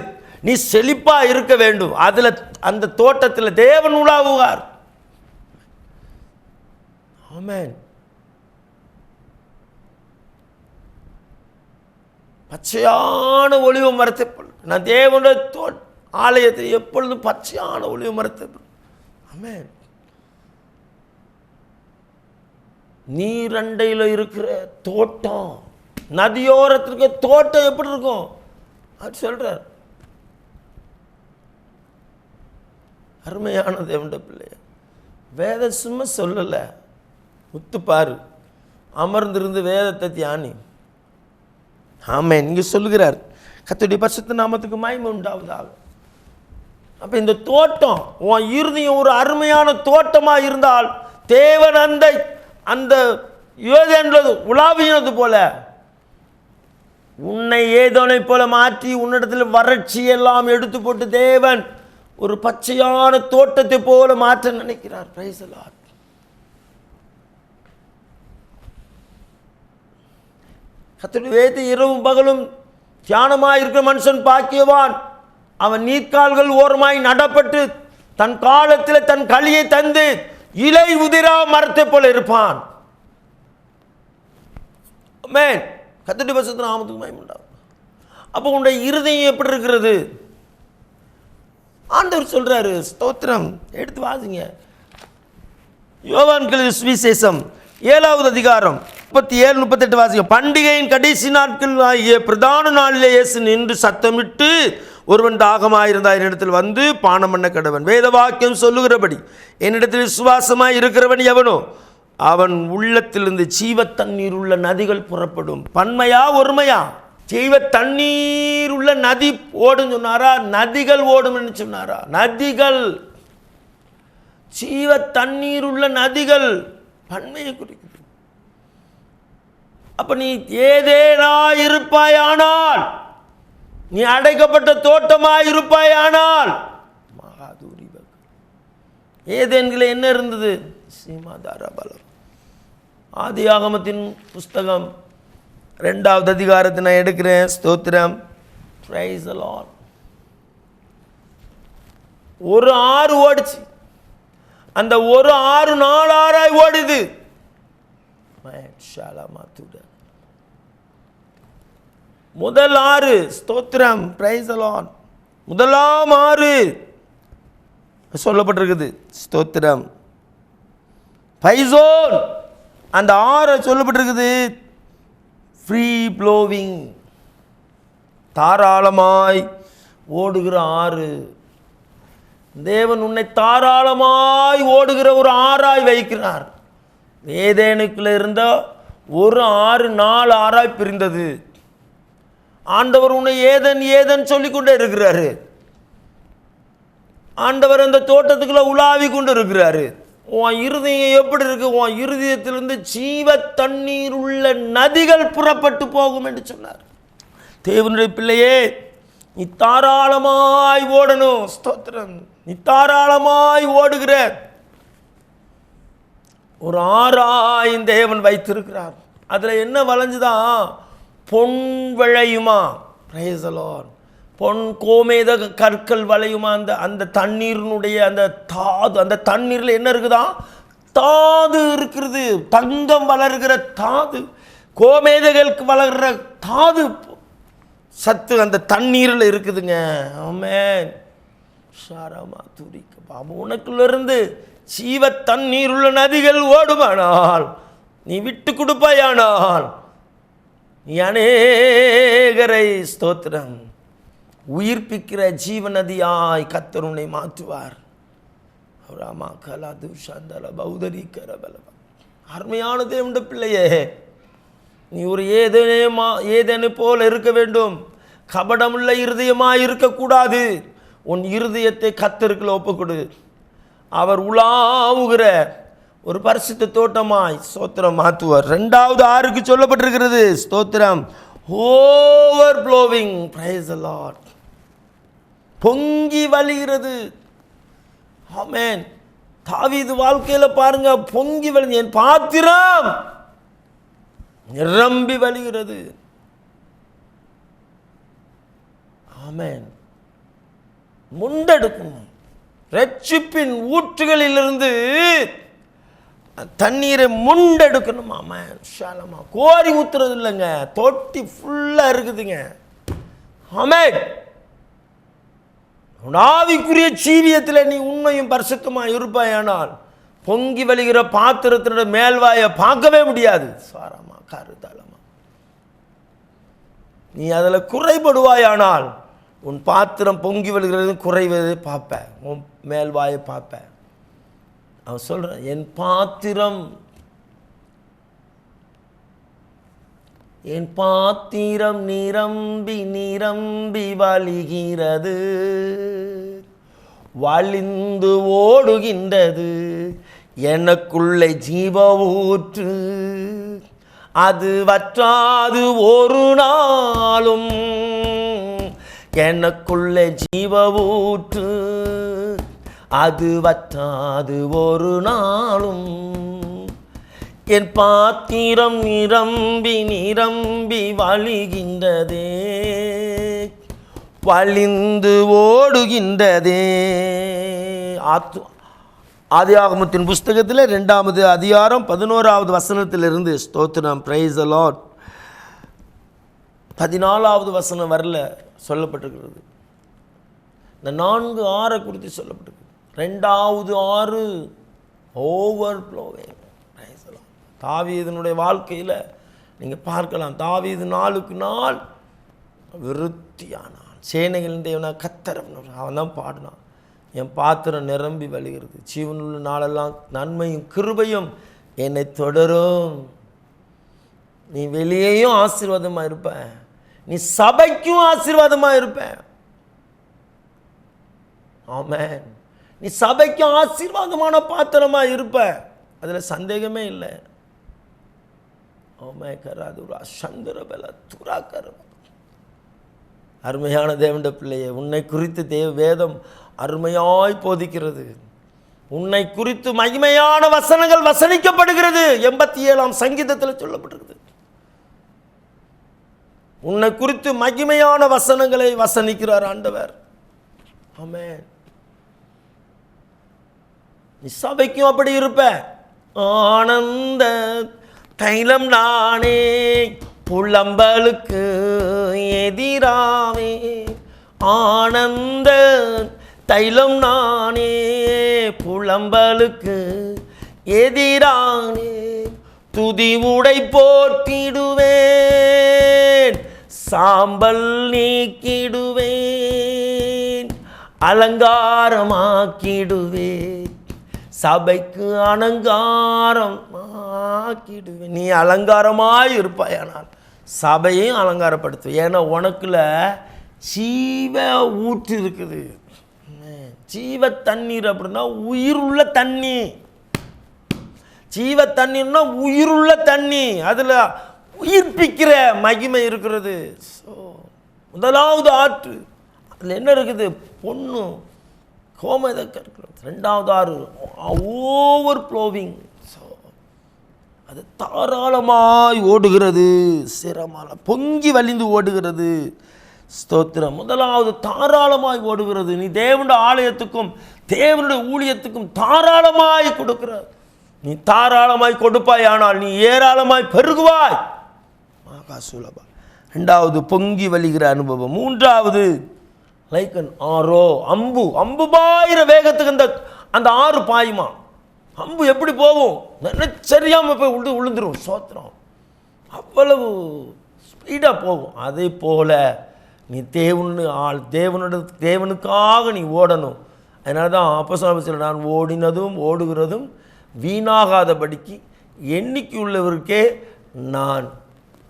நீ செழிப்பா இருக்க வேண்டும். அதுல அந்த தோட்டத்தில் தேவன் உலாவுவார். ஆமென். பச்சையான ஒலிவ மரத்தை நான் தேவனுடைய ஆலயத்தில் எப்பொழுதும் பச்சையான ஒலிவ மரத்தை. ஆமென். நீரண்டையில் இருக்கிற தோட்டம், நதியோரத்திற்கு தோட்டம் எப்படி இருக்கும் அது சொல்றார். அருமையான தேவனுடைய பிள்ளை, வேத சும்மா சொல்லலை, முத்துப்பாரு, அமர்ந்திருந்து வேதத்தை தியானி. ஆமென். இங்கே சொல்லுகிறார், கர்த்தருடைய பரிசுத்த நாமத்துக்கு மகிமை உண்டாவதாக. அப்போ இந்த தோட்டம் உன் இருதயம் ஒரு அருமையான தோட்டமாக இருந்தால் தேவன் அந்த யோதேன்றது உலாவினது போல உன்னை ஏதோனை போல மாற்றி உன்னிடத்தில் வறட்சி எல்லாம் எடுத்து போட்டு தேவன் ஒரு பச்சையான தோட்டத்தை போல மாற்ற நினைக்கிறார். Price the Lord. கர்த்தருடைய வேதத்தை இரவும் பகலும் தியானமாய் இருக்கிற மனுஷன் பாக்கியவான். அவன் நீர்க்கால்கள் ஓரமாய் நடப்பட்டு தன் காலத்தில் தன் களியை தந்து இலை உதிரா மரத்தை போல இருப்பான். ஆமென். கர்த்தருடைய பரிசுத்த நாமத்துக்கு மகிமை உண்டாகும். அப்போ உன்னுடைய இருதயம் எப்படி இருக்கிறது? ஆண்டவர் சொல்றாரு. ஸ்தோத்திரம். எடுத்து வாசிங்க. யோவான் சுவிசேஷம் 7வது அதிகாரம் 37, 38 வாசிங்க. பண்டிகையின் கடைசி நாட்கள் ஆகிய பிரதான நாளிலே இயேசு நின்று சத்தமிட்டு, ஒருவன் தாகமாயிருந்தார் என்னிடத்தில் வந்து பானம் பண்ண கடவன். வேத வாக்கியம் சொல்லுகிறபடி என்னிடத்தில் விசுவாசமாய் இருக்கிறவன் எவனோ அவன் உள்ளத்திலிருந்து ஜீவ தண்ணீர் உள்ள நதிகள் புறப்படும். பன்மையா ஒருமையா? ஜீவ தண்ணீர் உள்ள நதி ஓடும் சொன்னாரா? நதிகள் ஓடும் சொன்னாரா? நதிகள், ஜீவ தண்ணீர் உள்ள நதிகள் பன்மையை குறிக்குது. அப்ப நீ ஏதேனாய் இருப்பாயானால், நீ அடைக்கப்பட்ட தோட்டமாய் இருப்பாயானால், மகாதூரி ஏதேன்கள என்ன இருந்தது? சீமாதாரபலம். ஆதியாகமத்தின் புஸ்தகம் 2வது அதிகாரத்தை நான் எடுக்கிறேன். ஸ்தோத்திரம். Praise the Lord. ஒரு ஆறு ஓடிச்சு. அந்த ஒரு ஆறு 4 ஆறாய் ஓடுது. முதல் ஆறு, ஸ்தோத்திரம், பிரைஸ் தி லார்ட், முதலாம் ஆறு சொல்லப்பட்டிருக்குது. ஸ்தோத்திரம். பைசோன் அந்த ஆறு சொல்லப்பட்டிருக்குது. ஃப்ரீ ப்ளோவிங், தாராளமாய் ஓடுகிற ஆறு. தேவன் உன்னை தாராளமாய் ஓடுகிற ஒரு ஆறாய் வைக்கிறார். ஏதேனுக்குள்ள இருந்த ஒரு ஆறு 4 ஆறாய் பிரிந்தது. ஆண்டவர் உன்னை ஏதன் ஏதன் சொல்லிக்கொண்டே இருக்கிறாரு. ஆண்டவர் அந்த தோட்டத்துக்குள்ள உலாவி கொண்டு இருக்கிறாரு. உன் இருதயம் எப்படி இருக்கு? உன் இருதயத்திலிருந்து ஜீவ தண்ணீர் உள்ள நதிகள் புறப்பட்டு போகும் என்று சொன்னார். தேவனுடைய பிள்ளையே, நீ தாராளமாய் ஓடணும். ஸ்தோத்திரம். நீ தாராளமாய் ஓடுகிற ஒரு ஆறாய் தேவன் வைத்திருக்கிறார். அதில் என்ன வளைஞ்சுதான்? பொன் விளையுமா? Price the Lord. பொன் கோமேத கற்கள் வளையுமா? அந்த தண்ணீரினுடைய அந்த தாது, அந்த தண்ணீரில் என்ன இருக்குதா? தாது இருக்கிறது. தங்கம் வளர்கிற தாது, கோமேதகளுக்கு வளர்கிற தாது சத்து அந்த தண்ணீரில் இருக்குதுங்க. ஆமென். ஷாராமா துரிக்க பாபு, உனக்குள்ளிருந்து ஜீவ தண்ணீர் உள்ள நதிகள் ஓடுமானால், நீ விட்டு கொடுப்பாயானால், நீ அநேகரை ஸ்தோத்திரம் உயிர்ப்பிக்கிற ஜீவ நதியாய் கர்த்தர் உன்னை மாற்றுவார். அருமையான தேவனுடைய பிள்ளையே, நீ ஒரு ஏதேனை போல இருக்க வேண்டும். கபடமுள்ள இருதயமாய் இருக்கக்கூடாது. உன் இருதயத்தை கர்த்தருக்குள்ள ஒப்புக்கொடு. அவர் உலாவுகிற ஒரு பரிசுத்த தோட்டமாய் ஸ்தோத்திரம் மாற்றுவார். 2வது ஆறுக்கு சொல்லப்பட்டிருக்கிறது. ஸ்தோத்திரம். Over blowing. Price the Lord. பொங்கி வழிகிறது. ஆமென். தாவீது வாழ்க்கையில் பாருங்க, பொங்கி வழி, என் பாத்திரம் நிரம்பி வழிகிறது. ஆமென். முண்டெடுக்கும் ரட்சிப்பின் ஊற்றுகளிலிருந்து தண்ணீரை முண்டெடுக்கணும். ஆமென். ஷாலமா கோரி ஊத்துறது இல்லைங்க, தொட்டி ஃபுல்லாக இருக்குதுங்க. ஆமென். ஆவிக்குரிய ஜீவியத்தில் நீ உண்மையும் பரிசுத்தமாக இருப்பாயானால் பொங்கி வழிகிற பாத்திரத்தினோட மேல்வாயை பார்க்கவே முடியாது. சாரமா கருதலமா நீ அதில் குறைபடுவாயானால் உன் பாத்திரம் பொங்கி வழிகிறது குறைவதை பார்ப்பேன், உன் மேல்வாயை பார்ப்பேன். அவன் சொல்கிறான், என் பாத்திரம் நிரம்பி நிரம்பி வழிகிறது, வழிந்து ஓடுகின்றது எனக்குள்ளே ஜீவ ஊற்று, அது வற்றாது ஒரு நாளும். எனக்குள்ளே ஜீவ ஊற்று, அது வற்றாது ஒரு நாளும். என் பாத்திரம் நிரம்பி நிரம்பி வழிகின்றதே, வழிந்து ஓடுகின்றதே. ஆதியாகமத்தின் புஸ்தகத்தில் 2வது அதிகாரம் 11வது வசனத்திலிருந்து ஸ்தோத்திரம். Praise the Lord. 14வது வசனம் வரல சொல்லப்பட்டிருக்கிறது. இந்த 4 ஆறை குறித்து சொல்லப்பட்டிருக்கு. 2வது ஆறு ஓவர் ப்ளோவிங். தாவீதினுடைய வாழ்க்கையில் நீங்கள் பார்க்கலாம். தாவீது நாளுக்கு நாள் விருத்தியானான். சேனைகளின் தேவனா கர்த்தர் அவன் தான் பாடினான். என் பாத்திரம் நிரம்பி வழிகிறது, ஜீவனுள்ள நாளெல்லாம் நன்மையும் கிருபையும் என்னை தொடரும். நீ வெளியேயும் ஆசீர்வாதமாக இருப்ப, நீ சபைக்கும் ஆசீர்வாதமாக இருப்ப. ஆமென். நீ சபைக்கும் ஆசீர்வாதமான பாத்திரமாக இருப்ப, அதில் சந்தேகமே இல்லை. அருமையான தேவனுடைய பிள்ளையே, உன்னை குறித்து வேதம் அருமையாய் போதிக்கிறது. உன்னை குறித்து மகிமையான வசனங்கள் வசனிக்கப்படுகிறது. 87ஆம் சங்கீதத்தில் சொல்லப்பட்டிருக்கிறது. உன்னை குறித்து மகிமையான வசனங்களை வசனிக்கிறார் ஆண்டவர். ஆமென். நீ சபைக்கும் அப்படி இருப்ப. ஆனந்த தைலம் நானே, புலம்பலுக்கு எதிராவே ஆனந்த தைலம் நானே புலம்பலுக்கு எதிரானே துதி உடை போற்றிடுவேன், சாம்பல் நீக்கிடுவேன், அலங்காரமாக்கிடுவேன், சபைக்கு அலங்காரம் ஆக்கிடுவேன். நீ அலங்காரமாய் இருப்பாயானால் சபையும் அலங்காரப்படுத்துவேன். ஏன்னா உனக்குள்ள ஜீவ ஊற்று இருக்குது. ஜீவ தண்ணீர் அப்படின்னா உயிருள்ள தண்ணி. ஜீவ தண்ணீர்னா உயிருள்ள தண்ணி, அதில் உயிர்ப்பிக்கிற மகிமை இருக்கிறது. ஸோ முதலாவது ஆற்று அதில் என்ன இருக்குது? பொண்ணு கோமதக்க இருக்கிறது. ரெண்டாவது ஆறு ஓவர் ஃப்ளோவிங். ஸோ அது தாராளமாய் ஓடுகிறது, சிரமால பொங்கி வலிந்து ஓடுகிறது. ஸ்தோத்திரம். முதலாவது தாராளமாய் ஓடுகிறது. நீ தேவனுடைய ஆலயத்துக்கும் தேவனுடைய ஊழியத்துக்கும் தாராளமாய் கொடுக்கிற. நீ தாராளமாய் கொடுப்பாய், ஆனால் நீ ஏராளமாய் பெருகுவாய். சுலபா. ரெண்டாவது பொங்கி வலிகிற அனுபவம். மூன்றாவது லைக்கன் ஆரோ அம்பு. அம்பு பாயிர வேகத்துக்கு அந்த ஆறு பாயுமா. அம்பு எப்படி போகும்? சரியாமல் போய் விழுந்துரும். சோத்திரம். அவ்வளவு ஸ்பீடாக போகும். அதே போல நீ தேவனுக்காக நீ ஓடணும். அதனால தான் அப்போஸ்தலர் நான் ஓடினதும் ஓடுகிறதும் வீணாகாதபடிக்கு எண்ணிக்கையுள்ளவருக்கே நான்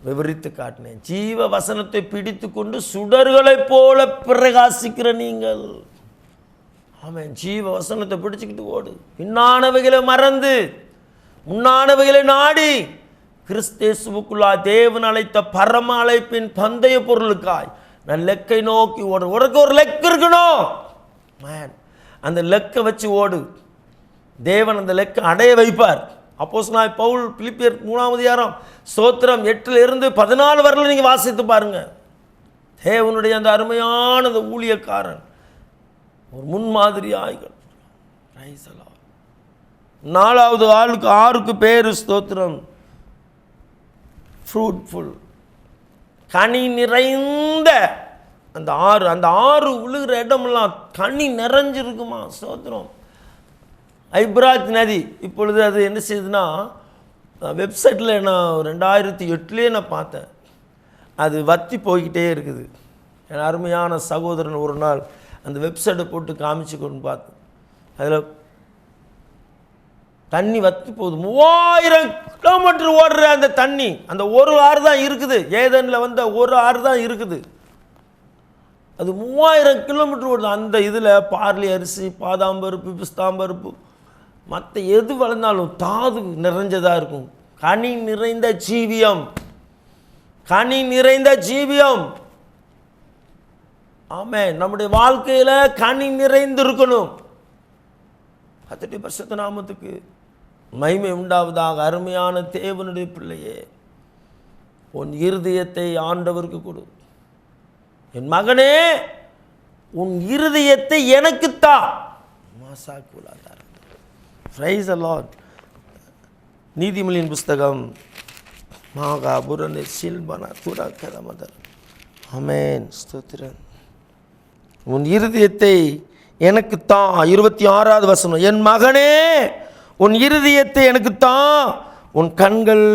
விவரித்து காட்டினேன். ஜீவ வசனத்தை பிடித்து கொண்டு சுடர்களைப் போல பிரகாசிக்கிற நீங்கள். ஆமென். ஜீவ வசனத்தை பிடிச்சிக்கிட்டு ஓடு. பின்னானவைகளை மறந்து முன்னானவைகளை நாடி கிறிஸ்தேசுவுக்குள்ளா தேவன் அழைத்த பரம அழைப்பின் பந்தய பொருளுக்காய் நான் லெக்கை நோக்கி ஓடு. உனக்கு ஒரு லெக் இருக்கணும். மேன், அந்த லெக்கை வச்சு ஓடு. தேவன் அந்த லெக்கை அடைய வைப்பார். அப்போஸ்தலனாகிய பவுல் பிலிப்பியர் 3ஆம் அதிகாரம் ஸ்தோத்திரம் 8-14 வரல நீங்கள் வாசித்து பாருங்க. தேவனுடைய அந்த அருமையான அந்த ஊழியக்காரன் ஒரு முன்மாதிரி ஆய்கள். நாலாவது ஆளுக்கு ஆறுக்கு பேரு ஸ்தோத்திரம் ஃப்ரூட்ஃபுல், கனி நிறைந்த அந்த ஆறு. அந்த ஆறு விழுகிற இடமெல்லாம் கனி நிறைஞ்சிருக்குமா. ஸ்தோத்திரம். ஐப்ராத் நதி இப்பொழுது அது என்ன செய்யுதுன்னா, வெப்சைட்டில் நான் 2008 நான் பார்த்தேன், அது வற்றி போய்கிட்டே இருக்குது. என் அருமையான சகோதரன் ஒரு நாள் அந்த வெப்சைட்டை போட்டு காமிச்சு கொண்டு பார்த்தேன். அதில் தண்ணி வற்றி போகுது. 3000 கிலோமீட்டர் ஓடுற அந்த தண்ணி, அந்த ஒரு ஆறு தான் இருக்குது. ஏதனில் வந்த ஒரு ஆறு தான் இருக்குது. அது 3000 கிலோமீட்டர் ஓடுது. அந்த இதில் பார்லி அரிசி, பாதாம்பருப்பு, பிஸ்தாம்பருப்பு, மற்ற எது வளர்ந்தாலும் தாது நிறைஞ்சதாக இருக்கும். கனி நிறைந்த ஜீவியம், கனி நிறைந்த ஜீவியம். ஆமென். நம்முடைய வாழ்க்கையில் கனி நிறைந்து இருக்கணும். கர்த்தருடைய பரிசுத்த நாமத்துக்கு மகிமை உண்டாவதாக. அருமையான தேவனுடைய பிள்ளையே, உன் இருதயத்தை ஆண்டவருக்கு கொடு. என் மகனே, உன் இருதயத்தை எனக்குத்தா. மாசாக்குலாதார். Price the Lord. நீதிமொழியின் புஸ்தகம் மாகாபுரனே சில்பன துரகதமதர். ஆமென். ஸ்தோத்திரம். உன் இருதயத்தை எனக்குத்தான். 26வது வசனம். என் மகனே, உன் இருதயத்தை எனக்குத்தான், உன் கண்கள்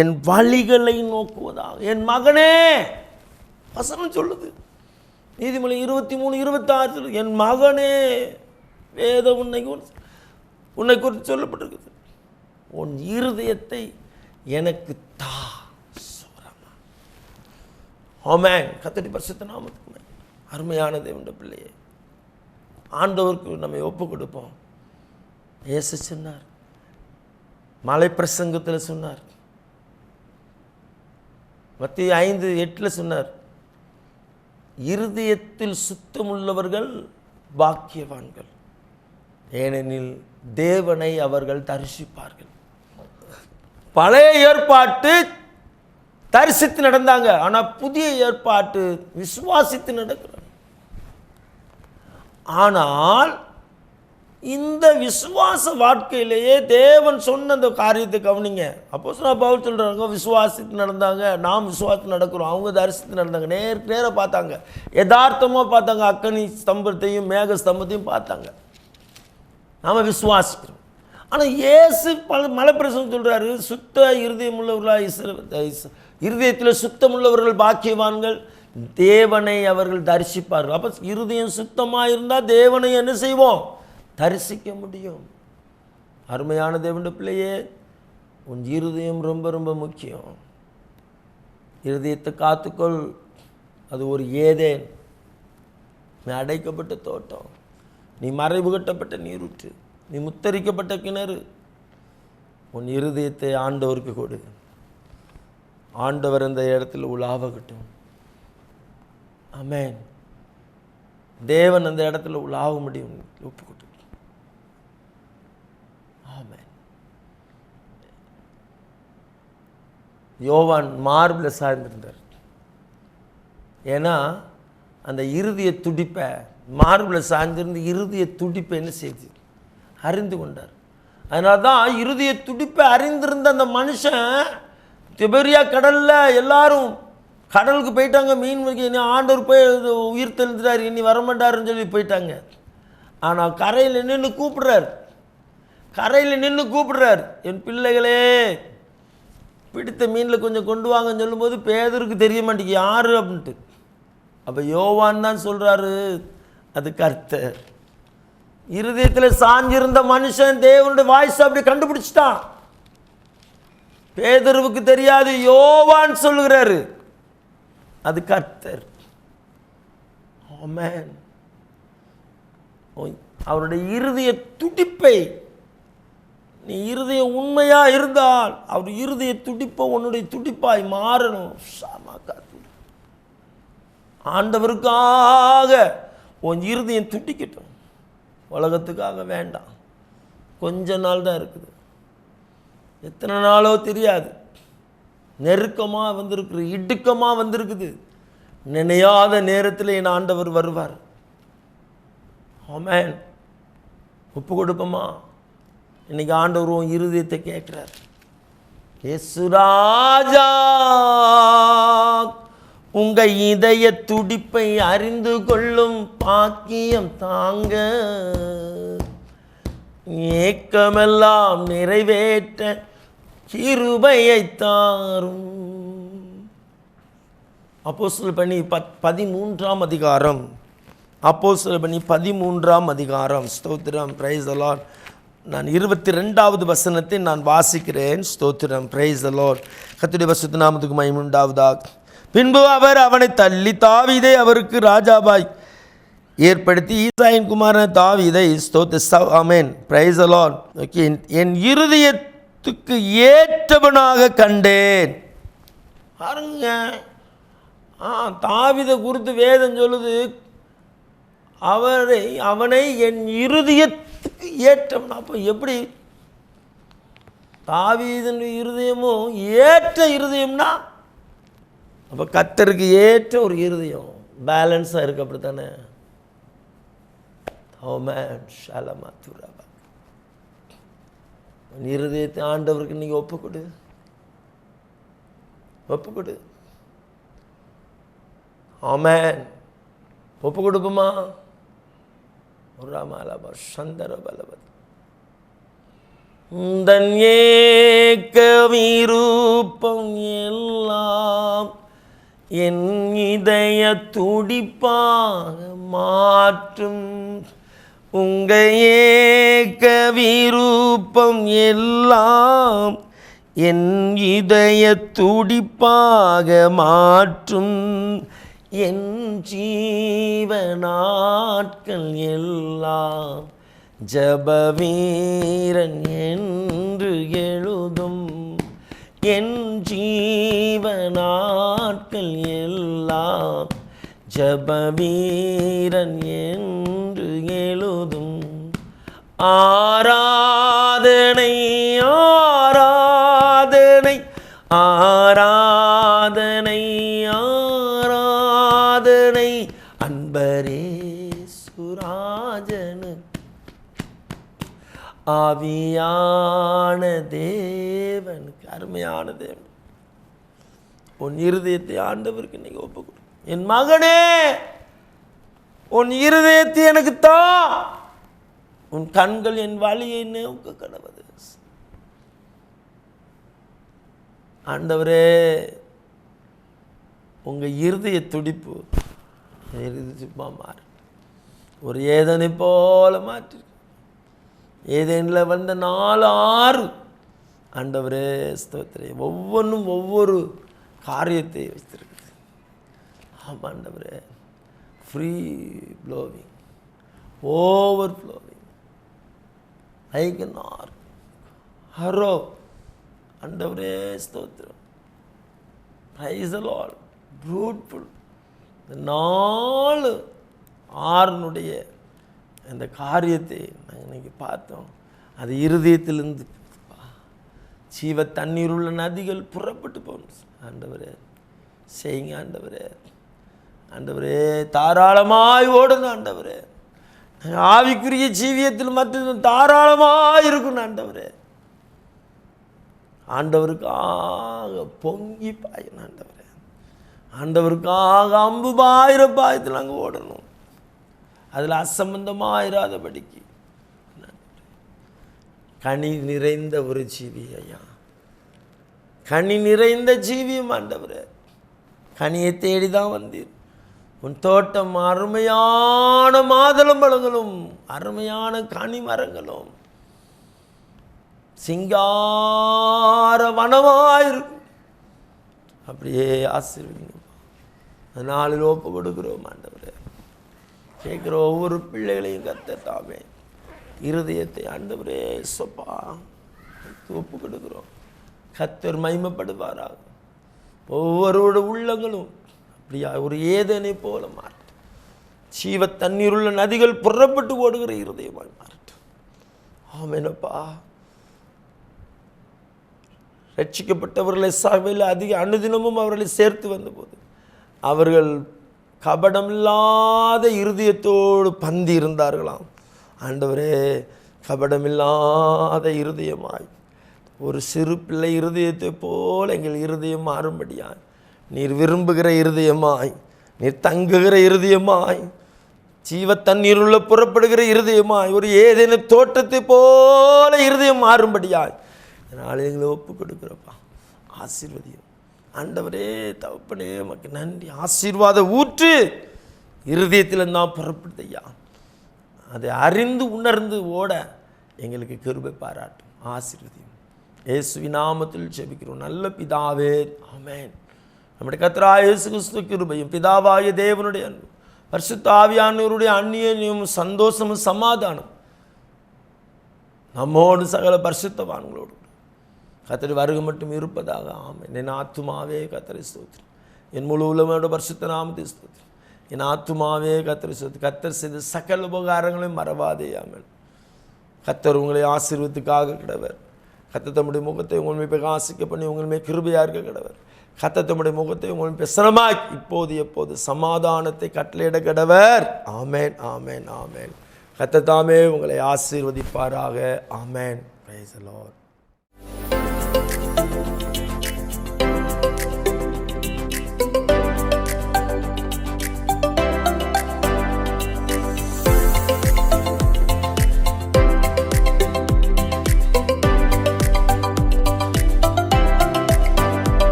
என் வழிகளை நோக்குவதாக. என் மகனே, வசனம் சொல்லுது. நீதிமொழி 23-26 என் மகனே, வேதம் உன்னை குறித்து சொல்லப்பட்டிருக்குது. உன் இருதயத்தை எனக்கு தா. ஆமென். கர்த்தருடைய பரிசுத்த நாமத்துக்கு அருமையான தேவனுடைய பிள்ளையே, ஆண்டவருக்கு நம்ம ஒப்பு கொடுப்போம். இயேசு சொன்னார், மலை பிரசங்கத்தில் சொன்னார், மத்தேயு 5:8 சொன்னார், இருதயத்தில் சுத்தமுள்ளவர்கள் பாக்கியவான்கள், ஏனெனில் தேவனை அவர்கள் தரிசிப்பார்கள். பழைய ஏற்பாட்டு தரிசித்து நடந்தாங்க, ஆனால் புதிய ஏற்பாட்டு விசுவாசித்து நடக்கிறாங்க. ஆனால் இந்த விசுவாச வாழ்க்கையிலேயே தேவன் சொன்ன அந்த காரியத்தை கவனிங்க. அப்போஸ்தலனாகிய பவுல் சொல்கிறாங்க, விசுவாசித்து நடந்தாங்க, நாம் விசுவாசத்து நடக்கிறோம். அவங்க தரிசித்து நடந்தாங்க, நேராக பார்த்தாங்க, யதார்த்தமாக பார்த்தாங்க, அக்கனி ஸ்தம்பத்தையும் மேக ஸ்தம்பத்தையும் பார்த்தாங்க. நாம் விசுவாசிக்கிறோம். ஆனால் இயேசு மலைப்பிரசங்கம் சொல்கிறாரு, சுத்த இருதயம் உள்ளவர்களாக இருதயத்தில் சுத்தமுள்ளவர்கள் பாக்கியவான்கள், தேவனை அவர்கள் தரிசிப்பார்கள். அப்போ இருதயம் சுத்தமாக இருந்தால் தேவனை என்ன செய்வோம்? தரிசிக்க முடியும். அருமையான தேவனுடைய பிள்ளையே, உன் இருதயம் ரொம்ப ரொம்ப முக்கியம். இருதயத்தை காத்துக்கொள். அது ஒரு ஏதேன், நீ அடைக்கப்பட்ட தோட்டம், நீ மறைவு கட்டப்பட்ட நீரூற்று, நீ முத்தரிக்கப்பட்ட கிணறு. உன் இருதயத்தை ஆண்டவருக்கு கொடு. ஆண்டவர் அந்த இடத்துல உலாவகட்டும். ஆமென். தேவன் அந்த இடத்துல உலாவ முடியும். ஒப்பு கொடு. ஆமென். யோவான் மார்பில் சாய்ந்திருந்தார். ஏன்னா அந்த இருதய துடிப்பை, மார்பில் சாய்ந்திருந்து இருதய துடிப்பை என்ன செய்து அறிந்து கொண்டார். அதனால தான் இருதய துடிப்பை அறிந்திருந்த அந்த மனுஷன் திபெரியா கடலில் எல்லாரும் கடலுக்கு போயிட்டாங்க, மீன் வைக்க. இனி ஆண்டவர் போய் உயிர் தெளிந்தார், இனி வரமாட்டாருன்னு சொல்லி போயிட்டாங்க. ஆனால் கரையில் நின்று கூப்பிடுறார், கரையில் நின்று கூப்பிடுறார், என் பிள்ளைகளே பிடித்த மீனில் கொஞ்சம் கொண்டு வாங்கன்னு சொல்லும்போது பேதருக்கு தெரிய மாட்டேங்குது யார் அப்படின்ட்டு. அப்போ யோவான் தான் சொல்கிறாரு, அது கர்த்தர். இருதயத்தில் சாஞ்சிருந்த மனுஷன் தேவனுடைய வாய்ஸ் அப்படி கண்டுபிடிச்சிட்டான். பேதருக்கு தெரியாது, யோவான் சொல்லுகிறாரு, அது கர்த்தர். ஆமென். அவருடைய இருதய துடிப்பை, நீ இருதயம் உண்மையா இருந்தால் அவர் இருதய துடிப்பை உன்னுடைய துடிப்பாய் மாறணும். ஆண்டவருக்காக உன் இருதயம் துடிக்கட்டும். உலகத்துக்காக வேண்டாம். கொஞ்ச நாள் தான் இருக்குது, எத்தனை நாளோ தெரியாது. நெருக்கமாக வந்திருக்குது, இடுக்கமாக வந்திருக்குது. நினையாத நேரத்தில் என் ஆண்டவர் வருவார். ஆமென். ஒப்பு கொடுப்போமா? இன்னைக்கு ஆண்டவர் உன் இருதயத்தை கேட்கிறார். இயேசு ராஜா, உங்க இதய துடிப்பை அறிந்து கொள்ளும் பாக்கியம் தாங்க, ஏக்கமெல்லாம் நிறைவேற்ற கிருபையை தாரும். அப்போஸ்தலர் பணி 13ஆம் அதிகாரம். அப்போஸ்தலர் பணி 13ஆம் அதிகாரம். ஸ்தோத்திரம், பிரைஸ் தி லார்ட். நான் 22வது வசனத்தை நான் வாசிக்கிறேன். ஸ்தோத்திரம், பிரைஸ் தி லார்ட். கர்த்தருடைய பரிசுத்த நாமத்துக்கு மகிமை உண்டாவதாக. பின்பு அவர் அவனை தள்ளி தாவீதை அவருக்கு ராஜாவாய் ஏற்படுத்தி ஈசாயின் குமாரன் தாவீதை ஆமென், பிரைஸ் தி லார்ட். ஓகே, என் இருதயத்துக்கு ஏற்றவனாக கண்டேன். பாருங்க, தாவீதை குறித்து வேதம் சொல்லுது, அவனை என் இருதயத்துக்கு ஏற்றவன். அப்போ எப்படி தாவீதின் இருதயமும் ஏற்ற இருதயம்னா, அப்போ கர்த்தருக்கு ஏற்ற ஒரு இருதயம் பேலன்ஸாக இருக்கு. அப்படி தானே? இருதயத்தை ஆண்டவருக்கு நீங்கள் ஒப்புக்கொடு, ஒப்புக்கொடு. ஆமென். ஒப்பு கொடுப்போமா? உந்தன் ஏக்க விருப்பம் எல்லாம் என் இதய துடிப்பாக மாற்றும். உங்க ஏக்க விருப்பம் எல்லாம் என் இதய துடிப்பாக மாற்றும். என் ஜீவநாட்கள் எல்லாம் ஜபவீரன் என்று எழுதும். என் ஜீவநாட்கள் எல்லாம் ஜபவீரன் என்று எழுதும். ஆராதனை ஆராதனை ஆராதனை ஆராதனை அன்பரே சுராஜனு. ஆவியான தேவனுக்கு. அருமையான தேவன், உன் இருதயத்தை ஆண்டவருக்கு நீங்க ஒப்பு கொடு. என் மகனே, உன் இருதயத்தை எனக்கு தா. உன் கண்கள் என் வழியை நோக்க கடவது. ஆண்டவரே, உங்க இருதய துடிப்பு மாறு. ஒரு ஏதனை போல மாற்றி. ஏதேனில் வந்த 4-6 ஆண்டவரே ஸ்தோத்திரே, ஒவ்வொன்றும் ஒவ்வொரு காரியத்தை வைத்திருக்குது. ஆமாம் ஆண்டவரே, free blowing, over flowing, like an ark, ஹரோ. ஆண்டவரே ஸ்தோத்திரம். Praise the Lord. பியூட்டிஃபுல். இந்த 4-6 அந்த காரியத்தை நாங்கள் இன்னைக்கு பார்த்தோம். அது இருதயத்திலிருந்து ஜீவ தண்ணீர் உள்ள நதிகள் புறப்பட்டு போகணும். ஆண்டவரே செய்யுங்க. ஆண்டவரே, ஆண்டவரே தாராளமாய் ஓடணும். ஆண்டவரே, ஆவிக்குரிய ஜீவியத்தில் மட்டும் தாராளமாக இருக்கணும். ஆண்டவரே, ஆண்டவருக்காக பொங்கி பாயணும். ஆண்டவரே, ஆண்டவருக்காக அம்பு பாயிர பாயத்தில் நாங்கள் ஓடணும். அதில் அசம்பந்தமாயிராதபடிக்கு கனி நிறைந்த ஒரு ஜீவி ஐயா, கனி நிறைந்த ஜீவியம். ஆண்டவரே, கனியை தேடிதான் வந்தீர். உன் தோட்டம் அருமையான மாதுளம்பழங்களும் அருமையான கனி மரங்களும் சிங்கார வனமாயிருக்கும். அப்படியே ஆசீர்வதிங்க. நாளில் ஒப்பு கொடுக்கிறோம். ஆண்டவரே, கேட்குற ஒவ்வொரு பிள்ளைகளையும் கர்த்தர் இருதயத்தை ஆண்டவரே சொப்பா ஒப்பு கொடுக்கிறோம். கர்த்தர் மகிமைப்படுவாராக. ஒவ்வொருவரோட உள்ளங்களும் அப்படியா ஒரு ஏதனை போல மாறட்டும். ஜீவ தண்ணீர் உள்ள நதிகள் புறப்பட்டு ஓடுகிற இருதயமாய் மாறட்டும். ஆமெனப்பா. ரட்சிக்கப்பட்டவர்களை சபையில் அதிக அனுதினமும் அவர்களை சேர்த்து வந்தபோது அவர்கள் கபடமில்லாத இருதயத்தோடு பந்தி இருந்தார்களாம். ஆண்டவரே, கபடமில்லாத இருதயமாய் ஒரு சிறு பிள்ளை இருதயத்தை போல எங்கள் இருதயம் மாறும்படியாய், நீர் விரும்புகிற இருதயமாய், நீர் தங்குகிற இருதயமாய், ஜீவ தண்ணீர் உள்ள புறப்படுகிற இருதயமாய், ஒரு ஏதேனும் தோட்டத்தை போல இருதயம் மாறும்படியாய் அதனால் எங்களை ஒப்பு கொடுக்குறப்பா. ஆசீர்வதியும். ஆண்டவரே தகப்பனே, நமக்கு நன்றி. ஆசீர்வாத ஊற்று இருதயத்தில் தான் புறப்படுதையா. அதை அறிந்து உணர்ந்து ஓட எங்களுக்கு கிருபை பாராட்டும். ஆசீர்வதியும். இயேசுவின் நாமத்தில் ஜெபிக்கிறோம் நல்ல பிதாவே, ஆமென். நம்முடைய கர்த்தராகிய இயேசு கிறிஸ்து கிருபையும் பிதாவாகிய தேவனுடைய அன்பும் பரிசுத்த ஆவியானவருடைய அந்நியமும் சந்தோஷமும் சமாதானம் நம்மோடு சகல பரிசுத்தவான்களோடு கர்த்தர் வருகை மட்டும் இருப்பதாக. ஆமென். என் ஆத்துமாவே கர்த்தரை ஸ்தோத்திரி, என் முழு உலகமோட பரிசுத்த நாமத்தை ஸ்தோத்திரி. என் ஆத்துமாவே கர்த்தரை ஸ்தோத்திரி. கர்த்தர் செய்த சகல உபகாரங்களையும் மறவாதே. ஆமென். கர்த்தர் உங்களை ஆசீர்வதிக்காக கிடவர். கர்த்தர் தம்முடைய முகத்தை உங்கள் மேல் பிரகாசிக்க பண்ணி உங்கள் மேல் கிருபையாக இருக்க கிடவர். கர்த்தர் தம்முடைய முகத்தை உங்கள் பிரசன்னமாக்கி இப்போது எப்போது சமாதானத்தை கட்டளையிட கிடவர். ஆமென், ஆமென், ஆமென். கர்த்தர் தாமே உங்களை ஆசீர்வதிப்பாராக. ஆமென். Praise the Lord.